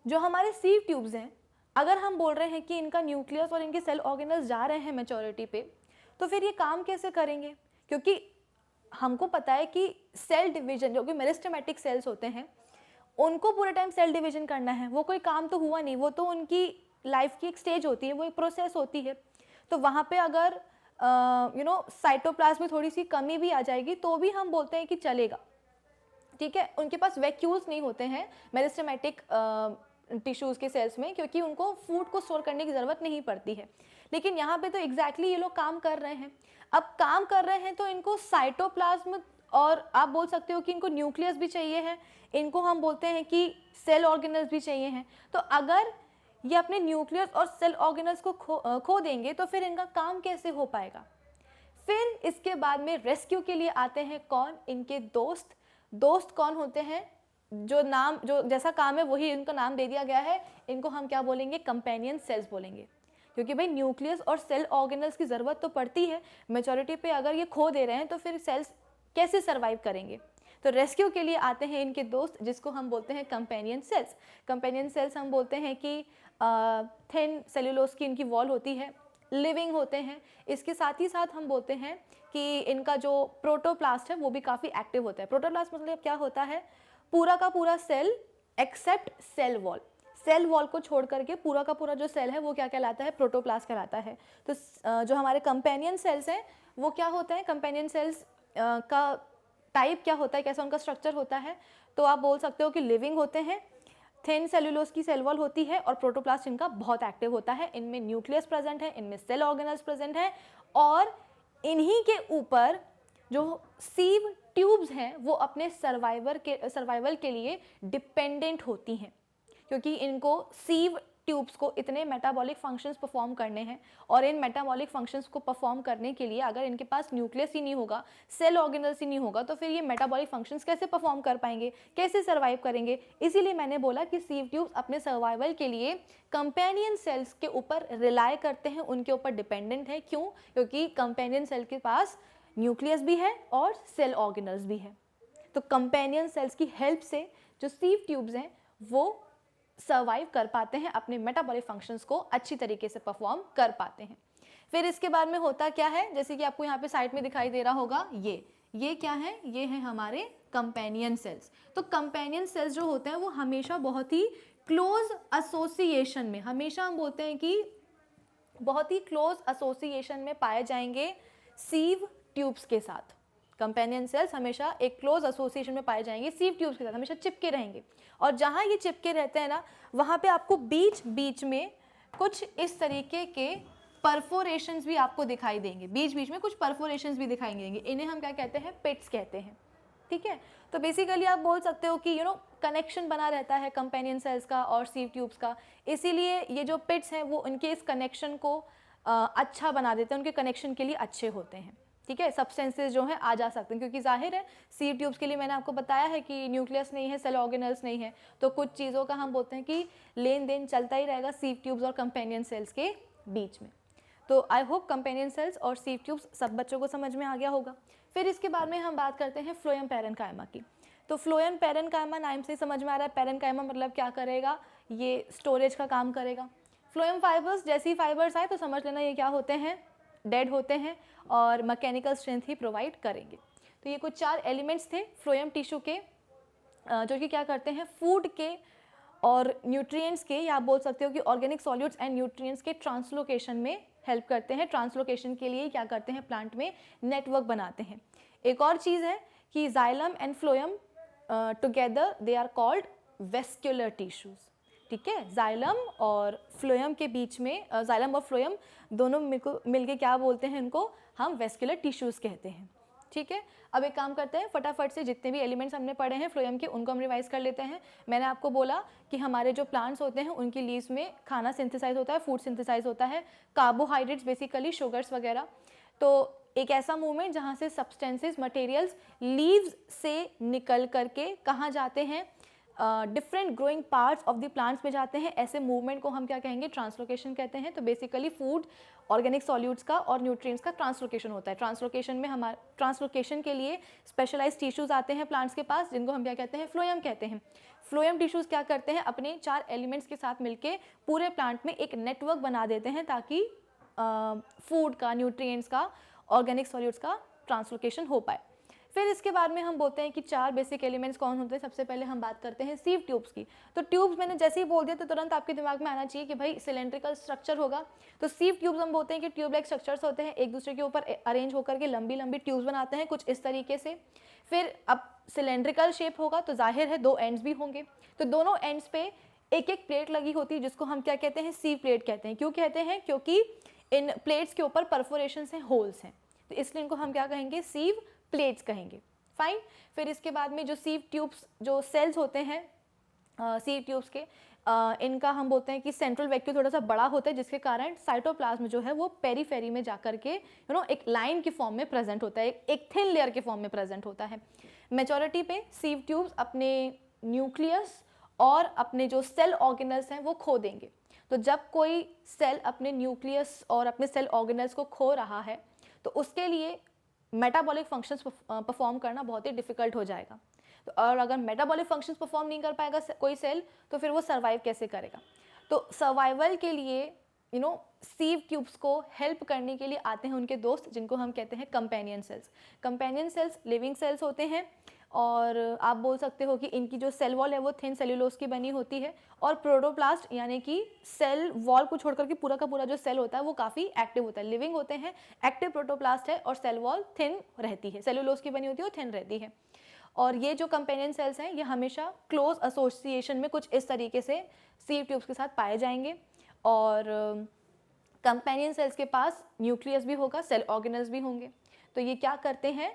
A: जो हमारे सीव ट्यूब्स हैं, अगर हम बोल रहे हैं कि इनका न्यूक्लियस और इनके सेल ऑर्गेनल्स जा रहे हैं मेचोरिटी पे, तो फिर ये काम कैसे करेंगे? क्योंकि हमको पता है कि सेल डिवीजन जो कि मेरिस्टेमेटिक सेल्स होते हैं उनको पूरे टाइम सेल डिवीजन करना है, वो कोई काम तो हुआ नहीं, वो तो उनकी लाइफ की एक स्टेज होती है, वो एक प्रोसेस होती है। तो वहाँ पे अगर साइटोप्लाज्म में थोड़ी सी कमी भी आ जाएगी तो भी हम बोलते हैं कि चलेगा, ठीक है। उनके पास वैक्यूल्स नहीं होते हैं मेरिस्टेमेटिक टिश्यूज़ के सेल्स में, क्योंकि उनको फूड को स्टोर करने की ज़रूरत नहीं पड़ती है। लेकिन यहाँ पे तो एग्जैक्टली ये लोग काम कर रहे हैं। अब काम कर रहे हैं तो इनको साइटोप्लाज्म और आप बोल सकते हो कि इनको न्यूक्लियस भी चाहिए है, इनको हम बोलते हैं कि सेल ऑर्गेनल्स भी चाहिए हैं। तो अगर ये अपने न्यूक्लियस और सेल ऑर्गेनल्स को खो देंगे तो फिर इनका काम कैसे हो पाएगा? फिर इसके बाद में रेस्क्यू के लिए आते हैं कौन? इनके दोस्त। दोस्त कौन होते हैं? जो जैसा काम है वही इनको नाम दे दिया गया है, इनको हम क्या बोलेंगे? कंपेनियन सेल्स बोलेंगे। क्योंकि भाई न्यूक्लियस और सेल ऑर्गेनल्स की ज़रूरत तो पड़ती है, मेजॉरिटी पे अगर ये खो दे रहे हैं तो फिर सेल्स कैसे सर्वाइव करेंगे। तो रेस्क्यू के लिए आते हैं इनके दोस्त, जिसको हम बोलते हैं कंपेनियन सेल्स। कंपेनियन सेल्स हम बोलते हैं कि थिन सेल्यूलोज की इनकी वॉल होती है, लिविंग होते हैं। इसके साथ ही साथ हम बोलते हैं कि इनका जो प्रोटोप्लास्ट है वो भी काफ़ी एक्टिव होता है। प्रोटोप्लास्ट मतलब क्या होता है, पूरा का पूरा cell except cell wall, cell wall को छोड़ करके पूरा का पूरा जो सेल है वो क्या कहलाता है, प्रोटोप्लास्ट कहलाता है। तो जो हमारे कंपेनियन सेल्स हैं वो क्या होते हैं, कंपेनियन सेल्स का टाइप क्या होता है, कैसा उनका स्ट्रक्चर होता है, तो आप बोल सकते हो कि लिविंग होते हैं, थिन सेल्यूलोज की सेल वॉल होती है और प्रोटोप्लास्ट इनका बहुत एक्टिव होता है। इनमें न्यूक्लियस प्रेजेंट है, इनमें सेल ऑर्गेनल्स प्रेजेंट है और इन्हीं के ऊपर जो सीव ट्यूब्स हैं वो अपने सर्वाइवल के लिए डिपेंडेंट होती हैं, क्योंकि इनको सीव ट्यूब्स को इतने मेटाबॉलिक फंक्शंस परफॉर्म करने हैं और इन मेटाबॉलिक फंक्शंस को परफॉर्म करने के लिए अगर इनके पास न्यूक्लियस ही नहीं होगा, सेल ऑर्गेनल्स ही नहीं होगा, तो फिर ये मेटाबॉलिक फंक्शंस कैसे परफॉर्म कर पाएंगे, कैसे सर्वाइव करेंगे। इसीलिए मैंने बोला कि सीव ट्यूब्स अपने सर्वाइवल के लिए कंपेनियन सेल्स के ऊपर रिलाय करते हैं, उनके ऊपर डिपेंडेंट है। क्यों? क्योंकि कंपेनियन सेल के पास न्यूक्लियस भी है और सेल ऑर्गेनल्स भी है। तो कंपेनियन सेल्स की हेल्प से जो सीव ट्यूब्स हैं वो सर्वाइव कर पाते हैं, अपने मेटाबॉलिक फंक्शंस को अच्छी तरीके से परफॉर्म कर पाते हैं। फिर इसके बाद में होता क्या है, जैसे कि आपको यहाँ पे साइड में दिखाई दे रहा होगा, ये क्या है, ये है हमारे कंपेनियन सेल्स। तो कंपेनियन सेल्स जो होते हैं वो हमेशा बहुत ही क्लोज एसोसिएशन में, हमेशा हम बोलते हैं कि बहुत ही क्लोज एसोसिएशन में पाए जाएंगे सीव ट्यूब्स के साथ। कंपेनियन सेल्स हमेशा एक क्लोज एसोसिएशन में पाए जाएंगे सीव ट्यूब्स के साथ, हमेशा चिपके रहेंगे। और जहाँ ये चिपके रहते हैं ना, वहाँ पे आपको बीच बीच में कुछ इस तरीके के परफोरेशंस भी आपको दिखाई देंगे, बीच बीच में कुछ परफोरेशंस भी दिखाई देंगे। इन्हें हम क्या कहते हैं, पिट्स कहते हैं। ठीक है, तो बेसिकली आप बोल सकते हो कि कनेक्शन बना रहता है कंपेनियन सेल्स का और सीव ट्यूब्स का, इसीलिए ये जो पिट्स हैं वो उनके इस कनेक्शन को अच्छा बना देते हैं, उनके कनेक्शन के लिए अच्छे होते हैं। ठीक है, सब्सटेंसेस जो हैं आ जा सकते हैं, क्योंकि जाहिर है सीव ट्यूब्स के लिए मैंने आपको बताया है कि न्यूक्लियस नहीं है, सेल ऑर्गेनल्स नहीं है, तो कुछ चीज़ों का हम बोलते हैं कि लेन देन चलता ही रहेगा सीव ट्यूब्स और कंपेनियन सेल्स के बीच में। तो आई होप कंपेनियन सेल्स और सीव ट्यूब्स सब बच्चों को समझ में आ गया होगा। फिर इसके बाद में हम बात करते हैं फ्लोएम पैरेन्काइमा की। तो फ्लोएम पैरेन्काइमा नाम से समझ में आ रहा है, पैरेन्काइमा मतलब क्या करेगा, ये स्टोरेज का काम करेगा। फ्लोएम फाइबर्स, जैसे ही फाइबर्स आए तो समझ लेना ये क्या होते हैं, डेड होते हैं और मैकेनिकल स्ट्रेंथ ही प्रोवाइड करेंगे। तो ये कुछ 4 एलिमेंट्स थे फ्लोएम टिश्यू के, जो कि क्या करते हैं, फूड के और न्यूट्रिएंट्स के, या आप बोल सकते हो कि ऑर्गेनिक सॉल्यूट्स एंड न्यूट्रिएंट्स के ट्रांसलोकेशन में हेल्प करते हैं। ट्रांसलोकेशन के लिए क्या करते हैं, प्लांट में नेटवर्क बनाते हैं। एक और चीज़ है कि xylem and phloem together they are called vascular tissues. ठीक है, जाइलम और फ्लोएम के बीच में, जाइलम और फ्लोएम दोनों मिलके क्या बोलते हैं, इनको हम वेस्क्यूलर टिश्यूज कहते हैं। ठीक है, अब एक काम करते हैं, फटाफट से जितने भी एलिमेंट्स हमने पढ़े हैं फ्लोएम के उनको हम रिवाइज कर लेते हैं। मैंने आपको बोला कि हमारे जो प्लांट्स होते हैं उनकी लीव्स में खाना सिंथेसाइज होता है, फूड सिंथेसाइज होता है, कार्बोहाइड्रेट्स बेसिकली शुगर्स वगैरह। तो एक ऐसा मूवमेंट जहाँ से सब्सटेंसेस मटेरियल्स लीव्स से निकल करके कहाँ जाते हैं, different growing parts of the plants में जाते हैं। ऐसे मूवमेंट को हम क्या कहेंगे, ट्रांसलोकेशन कहते हैं। तो बेसिकली फूड, ऑर्गेनिक सॉल्यूट्स का और न्यूट्रिएंट्स का ट्रांसलोकेशन होता है। ट्रांसलोकेशन में हमारे ट्रांसलोकेशन के लिए स्पेशलाइज्ड टिश्यूज आते हैं प्लांट्स के पास, जिनको हम क्या कहते हैं, फ्लोएम कहते हैं। फ्लोएम टिश्यूज क्या करते हैं, अपने 4 एलिमेंट्स के साथ मिलके पूरे प्लांट में एक नेटवर्क बना देते हैं ताकि फूड का, न्यूट्रिएंट्स का, ऑर्गेनिक सॉल्यूट्स का ट्रांसलोकेशन हो पाए। फिर इसके बाद में हम बोलते हैं कि 4 बेसिक एलिमेंट्स कौन होते हैं। सबसे पहले हम बात करते हैं सीव ट्यूब्स की। तो ट्यूब्स मैंने जैसे ही बोल दिया तो तुरंत आपके दिमाग में आना चाहिए कि भाई सिलेंड्रिकल स्ट्रक्चर होगा। तो सीव ट्यूब्स हम बोलते हैं कि ट्यूब लाइक स्ट्रक्चर्स होते हैं, एक दूसरे के ऊपर अरेंज होकर के लंबी लंबी ट्यूब्स बनाते हैं कुछ इस तरीके से। फिर अब सिलेंड्रिकल शेप होगा तो जाहिर है 2 एंड्स भी होंगे, तो दोनों एंड्स पे एक एक प्लेट लगी होती है, जिसको हम क्या कहते हैं, सीव प्लेट कहते हैं। क्यों कहते हैं, क्योंकि इन प्लेट्स के ऊपर परफोरेशन हैं, होल्स हैं, तो इसलिए इनको हम क्या कहेंगे, सीव प्लेट्स कहेंगे। फाइन। फिर इसके बाद में जो सीव ट्यूब्स, जो सेल्स होते हैं सीव ट्यूब्स के, इनका हम बोलते हैं कि सेंट्रल वैक्यूल थोड़ा सा बड़ा होता है, जिसके कारण साइटोप्लाज्म जो है वो पेरीफेरी में जाकर के एक लाइन की फॉर्म में प्रेजेंट होता है, एक थिन लेयर के फॉर्म में प्रेजेंट होता है। मेजॉरिटी पे सीव ट्यूब्स अपने न्यूक्लियस और अपने जो सेल ऑर्गेनल्स हैं वो खो देंगे। तो जब कोई सेल अपने न्यूक्लियस और अपने सेल ऑर्गेनल्स को खो रहा है तो उसके लिए मेटाबॉलिक फंक्शंस परफॉर्म करना बहुत ही डिफिकल्ट हो जाएगा। तो और अगर मेटाबॉलिक फंक्शंस परफॉर्म नहीं कर पाएगा कोई सेल तो फिर वो सर्वाइव कैसे करेगा। तो सर्वाइवल के लिए सीव ट्यूब्स को हेल्प करने के लिए आते हैं उनके दोस्त, जिनको हम कहते हैं companion cells. Companion cells living cells होते हैं और आप बोल सकते हो कि इनकी जो सेल वॉल है वो थिन सेल्यूलोज की बनी होती है और प्रोटोप्लास्ट यानी कि सेल वॉल को छोड़कर के पूरा का पूरा जो सेल होता है वो काफ़ी एक्टिव होता है, लिविंग होते हैं, एक्टिव प्रोटोप्लास्ट है और सेल वॉल थिन रहती है, सेल्यूलोज की बनी होती है और थिन रहती है। और ये जो कंपेनियन सेल्स हैं ये हमेशा क्लोज एसोसिएशन में कुछ इस तरीके से सीव ट्यूब्स के साथ पाए जाएंगे। और कंपेनियन सेल्स के पास न्यूक्लियस भी होगा, सेल ऑर्गेनल्स भी होंगे। तो ये क्या करते हैं,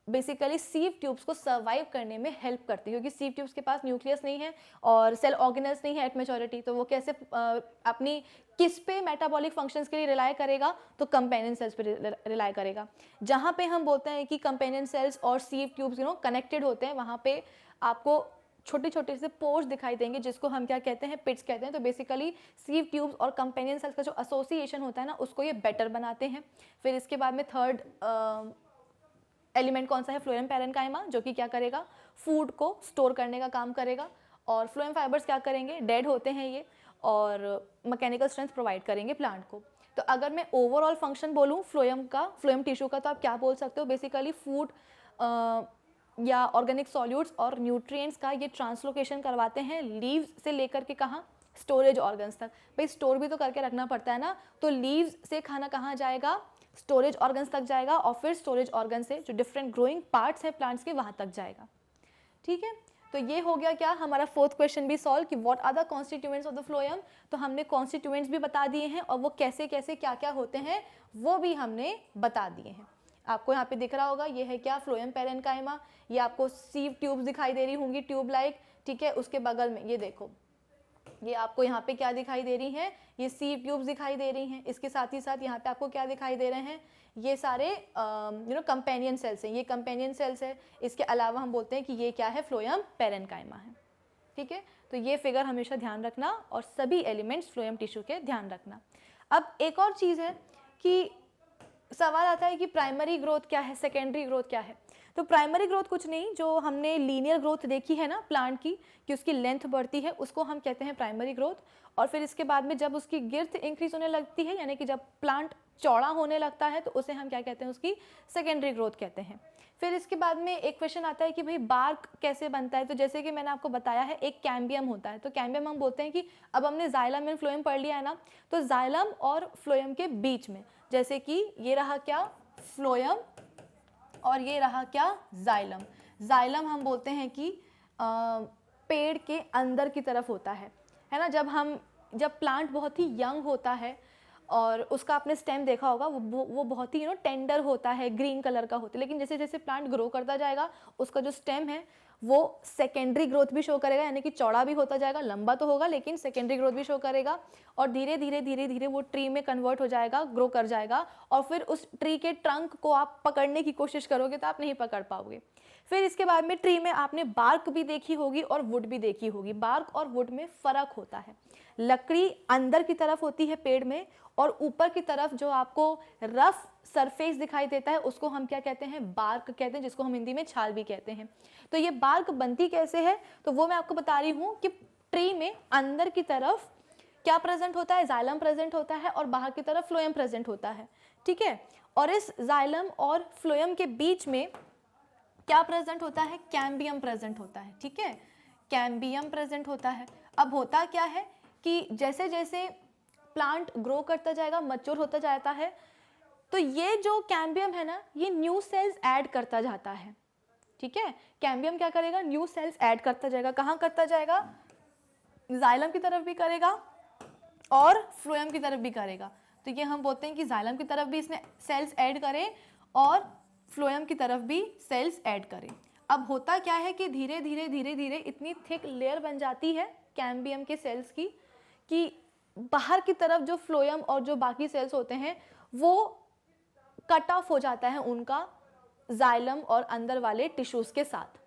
A: बेसिकली सीव ट्यूब्स को सर्वाइव करने में हेल्प करती है, क्योंकि सीव ट्यूब्स के पास न्यूक्लियस नहीं है और सेल ऑर्गेनल्स नहीं है एट मैच्योरिटी, तो वो कैसे अपनी किस पे मेटाबॉलिक फंक्शंस के लिए रिलाई करेगा, तो कंपेनियन सेल्स पे रिलाई करेगा। जहाँ पे हम बोलते हैं कि कंपेनियन सेल्स और सीव ट्यूब्स कनेक्टेड होते हैं, वहाँ पे आपको छोटे छोटे से पोर्स दिखाई देंगे जिसको हम क्या कहते हैं, पिट्स कहते हैं। तो बेसिकली सीव ट्यूब्स और कंपेनियन सेल्स का जो एसोसिएशन होता है ना, उसको ये बेटर बनाते हैं। फिर इसके बाद में थर्ड एलिमेंट कौन सा है, फ्लोएम पैरेन्काइमा, जो कि क्या करेगा, फूड को स्टोर करने का काम करेगा। और फ्लोएम फाइबर्स क्या करेंगे, डेड होते हैं ये, और मैकेनिकल स्ट्रेंथ प्रोवाइड करेंगे प्लांट को। तो अगर मैं ओवरऑल फंक्शन बोलूँ फ्लोएम टिश्यू का, तो आप क्या बोल सकते हो, बेसिकली फूड या ऑर्गेनिक सॉल्यूट्स और न्यूट्रिएंट्स का ये ट्रांसलोकेशन करवाते हैं लीव्स से लेकर के कहाँ, स्टोरेज ऑर्गन्स तक। भाई स्टोर भी तो करके रखना पड़ता है ना, तो लीव्स से खाना कहाँ जाएगा, स्टोरेज ऑर्गन्स तक जाएगा, और फिर स्टोरेज ऑर्गन से जो डिफरेंट ग्रोइंग पार्ट्स हैं प्लांट्स के वहाँ तक जाएगा। ठीक है, तो ये हो गया क्या, हमारा फोर्थ क्वेश्चन भी सॉल्व कि what are the constituents of the phloem. तो हमने कॉन्स्टिट्यूएंट्स भी बता दिए हैं और वो कैसे कैसे क्या क्या होते हैं वो भी हमने बता दिए हैं। आपको यहाँ पे दिख रहा होगा, ये है क्या, फ्लोएम पैरेन्काइमा। ये आपको सीव ट्यूब्स दिखाई दे रही होंगी, ट्यूब लाइक। ठीक है, उसके बगल में ये देखो, ये आपको यहाँ पे क्या दिखाई दे रही हैं, ये सीव ट्यूब्स दिखाई दे रही हैं। इसके साथ ही साथ यहाँ पे आपको क्या दिखाई दे रहे हैं, ये सारे कंपेनियन सेल्स हैं, ये कंपेनियन सेल्स है। इसके अलावा हम बोलते हैं कि ये क्या है, फ्लोएम पैरेन्काइमा है। ठीक है, तो ये फिगर हमेशा ध्यान रखना और सभी एलिमेंट्स फ्लोएम टिश्यू के ध्यान रखना। अब एक और चीज़ है कि सवाल आता है कि प्राइमरी ग्रोथ क्या है, सेकेंडरी ग्रोथ क्या है। तो प्राइमरी ग्रोथ कुछ नहीं, जो हमने लीनियर ग्रोथ देखी है ना प्लांट की, कि उसकी लेंथ बढ़ती है, उसको हम कहते हैं प्राइमरी ग्रोथ। और फिर इसके बाद में जब उसकी गिर्थ इंक्रीज होने लगती है, यानी कि जब प्लांट चौड़ा होने लगता है, तो उसे हम क्या कहते हैं, उसकी सेकेंडरी ग्रोथ कहते हैं। फिर इसके बाद में एक क्वेश्चन आता है कि भाई बार्क कैसे बनता है। तो जैसे कि मैंने आपको बताया है, एक कैम्बियम होता है। तो कैम्बियम हम बोलते हैं कि अब हमने जाइलम एंड फ्लोएम पढ़ लिया है ना, तो जाइलम और फ्लोएम के बीच में, जैसे कि ये रहा क्या, फ्लोएम, और ये रहा क्या, जाइलम। जाइलम हम बोलते हैं कि पेड़ के अंदर की तरफ होता है ना। जब प्लांट बहुत ही यंग होता है और उसका आपने स्टेम देखा होगा, वो बहुत ही टेंडर होता है, ग्रीन कलर का होता है। लेकिन जैसे जैसे प्लांट ग्रो करता जाएगा, उसका जो स्टेम है वो सेकेंडरी ग्रोथ भी शो करेगा, यानी कि चौड़ा भी होता जाएगा, लंबा तो होगा लेकिन सेकेंडरी ग्रोथ भी शो करेगा। और धीरे धीरे धीरे धीरे वो ट्री में कन्वर्ट हो जाएगा, ग्रो कर जाएगा। और फिर उस ट्री के ट्रंक को आप पकड़ने की कोशिश करोगे तो आप नहीं पकड़ पाओगे। फिर इसके बाद में ट्री में आपने बार्क भी देखी होगी और वुड भी देखी होगी। बार्क और वुड में फ़र्क होता है। लकड़ी अंदर की तरफ होती है पेड़ में, और ऊपर की तरफ जो आपको रफ सरफेस दिखाई देता है उसको हम क्या कहते हैं, बार्क कहते हैं, जिसको हम हिंदी में छाल भी कहते हैं। तो ये बार्क बनती कैसे है, तो वो मैं आपको बता रही हूँ कि ट्री में अंदर की तरफ क्या प्रेजेंट होता है, जाइलम प्रेजेंट होता है, और बाहर की तरफ फ्लोएम प्रेजेंट होता है। ठीक है, और इस जाइलम और फ्लोएम के बीच में क्या प्रेजेंट होता है, कैम्बियम प्रेजेंट होता है। ठीक है, कैम्बियम प्रेजेंट होता है। अब होता क्या है कि जैसे जैसे प्लांट ग्रो करता जाएगा, मैच्योर होता जाता है, तो ये जो कैम्बियम है ना, ये न्यू सेल्स ऐड करता जाता है। ठीक है, कैम्बियम क्या करेगा, न्यू सेल्स ऐड करता जाएगा। कहाँ करता जाएगा, जाइलम की तरफ भी करेगा और फ्लोएम की तरफ भी करेगा। तो ये हम बोलते हैं कि जाइलम की तरफ भी इसने सेल्स ऐड करें और फ्लोएम की तरफ भी सेल्स ऐड करें। अब होता क्या है कि धीरे धीरे धीरे धीरे इतनी थिक लेयर बन जाती है कैम्बियम के सेल्स की कि बाहर की तरफ जो फ्लोएम और जो बाकी सेल्स होते हैं वो कट ऑफ हो जाता है उनका जाइलम और अंदर वाले टिश्यूज के साथ।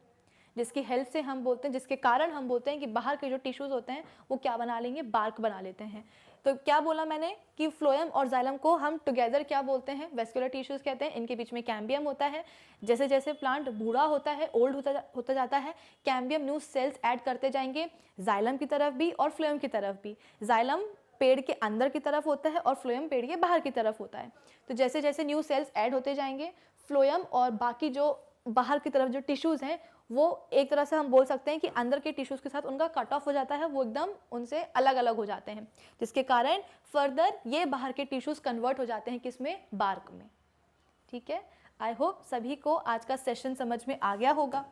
A: जिसकी हेल्प से हम बोलते हैं, जिसके कारण हम बोलते हैं कि बाहर के जो टिश्यूज़ होते हैं वो क्या बना लेंगे, बार्क बना लेते हैं। तो क्या बोला मैंने कि फ्लोएम और जाइलम को हम टुगेदर क्या बोलते हैं, वेस्कुलर टिश्यूज़ कहते हैं। इनके बीच में कैम्बियम होता है। जैसे जैसे प्लांट बूढ़ा होता है, ओल्ड होता जाता है, कैम्बियम न्यू सेल्स ऐड करते जाएंगे, जाइलम की तरफ भी और फ्लोएम की तरफ भी। जाइलम पेड़ के अंदर की तरफ होता है और फ्लोएम पेड़ के बाहर की तरफ होता है। तो जैसे जैसे न्यू सेल्स ऐड होते जाएंगे, फ्लोएम और बाकी जो बाहर की तरफ जो टिश्यूज़ हैं वो एक तरह से हम बोल सकते हैं कि अंदर के टिश्यूज़ के साथ उनका कट ऑफ हो जाता है, वो एकदम उनसे अलग अलग हो जाते हैं, जिसके कारण फर्दर ये बाहर के टिश्यूज़ कन्वर्ट हो जाते हैं किसमें, बार्क में। ठीक है, आई होप सभी को आज का सेशन समझ में आ गया होगा।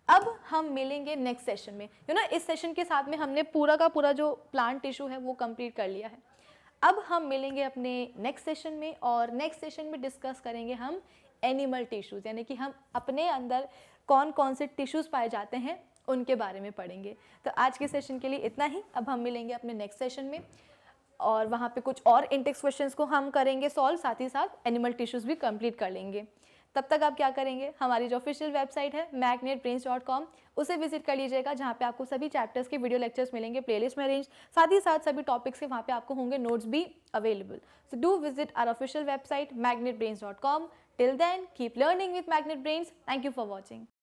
A: अब हम मिलेंगे नेक्स्ट सेशन में। इस सेशन के साथ में हमने पूरा का पूरा जो प्लांट टिश्यू है वो कंप्लीट कर लिया है। अब हम मिलेंगे अपने नेक्स्ट सेशन में, और नेक्स्ट सेशन में डिस्कस करेंगे हम एनिमल टिश्यूज़, यानी कि हम अपने अंदर कौन कौन से टिश्यूज़ पाए जाते हैं उनके बारे में पढ़ेंगे। तो आज के सेशन के लिए इतना ही। अब हम मिलेंगे अपने नेक्स्ट सेशन में, और वहाँ पे कुछ और इंटेक्स क्वेश्चंस को हम करेंगे सॉल्व, साथ ही साथ एनिमल टिश्यूज़ भी कंप्लीट कर लेंगे। तब तक आप क्या करेंगे, हमारी जो ऑफिशियल वेबसाइट है magnetbrains.com, उसे विजिट कर लीजिएगा, जहाँ पे आपको सभी चैप्टर्स के वीडियो लेक्चर्स मिलेंगे प्लेलिस्ट में अरेंज, साथ ही साथ सभी टॉपिक्स के वहाँ पे आपको होंगे नोट्स भी available. So do visit our official website magnetbrains.com. Till then keep learning with Magnet Brains. Thank you for watching.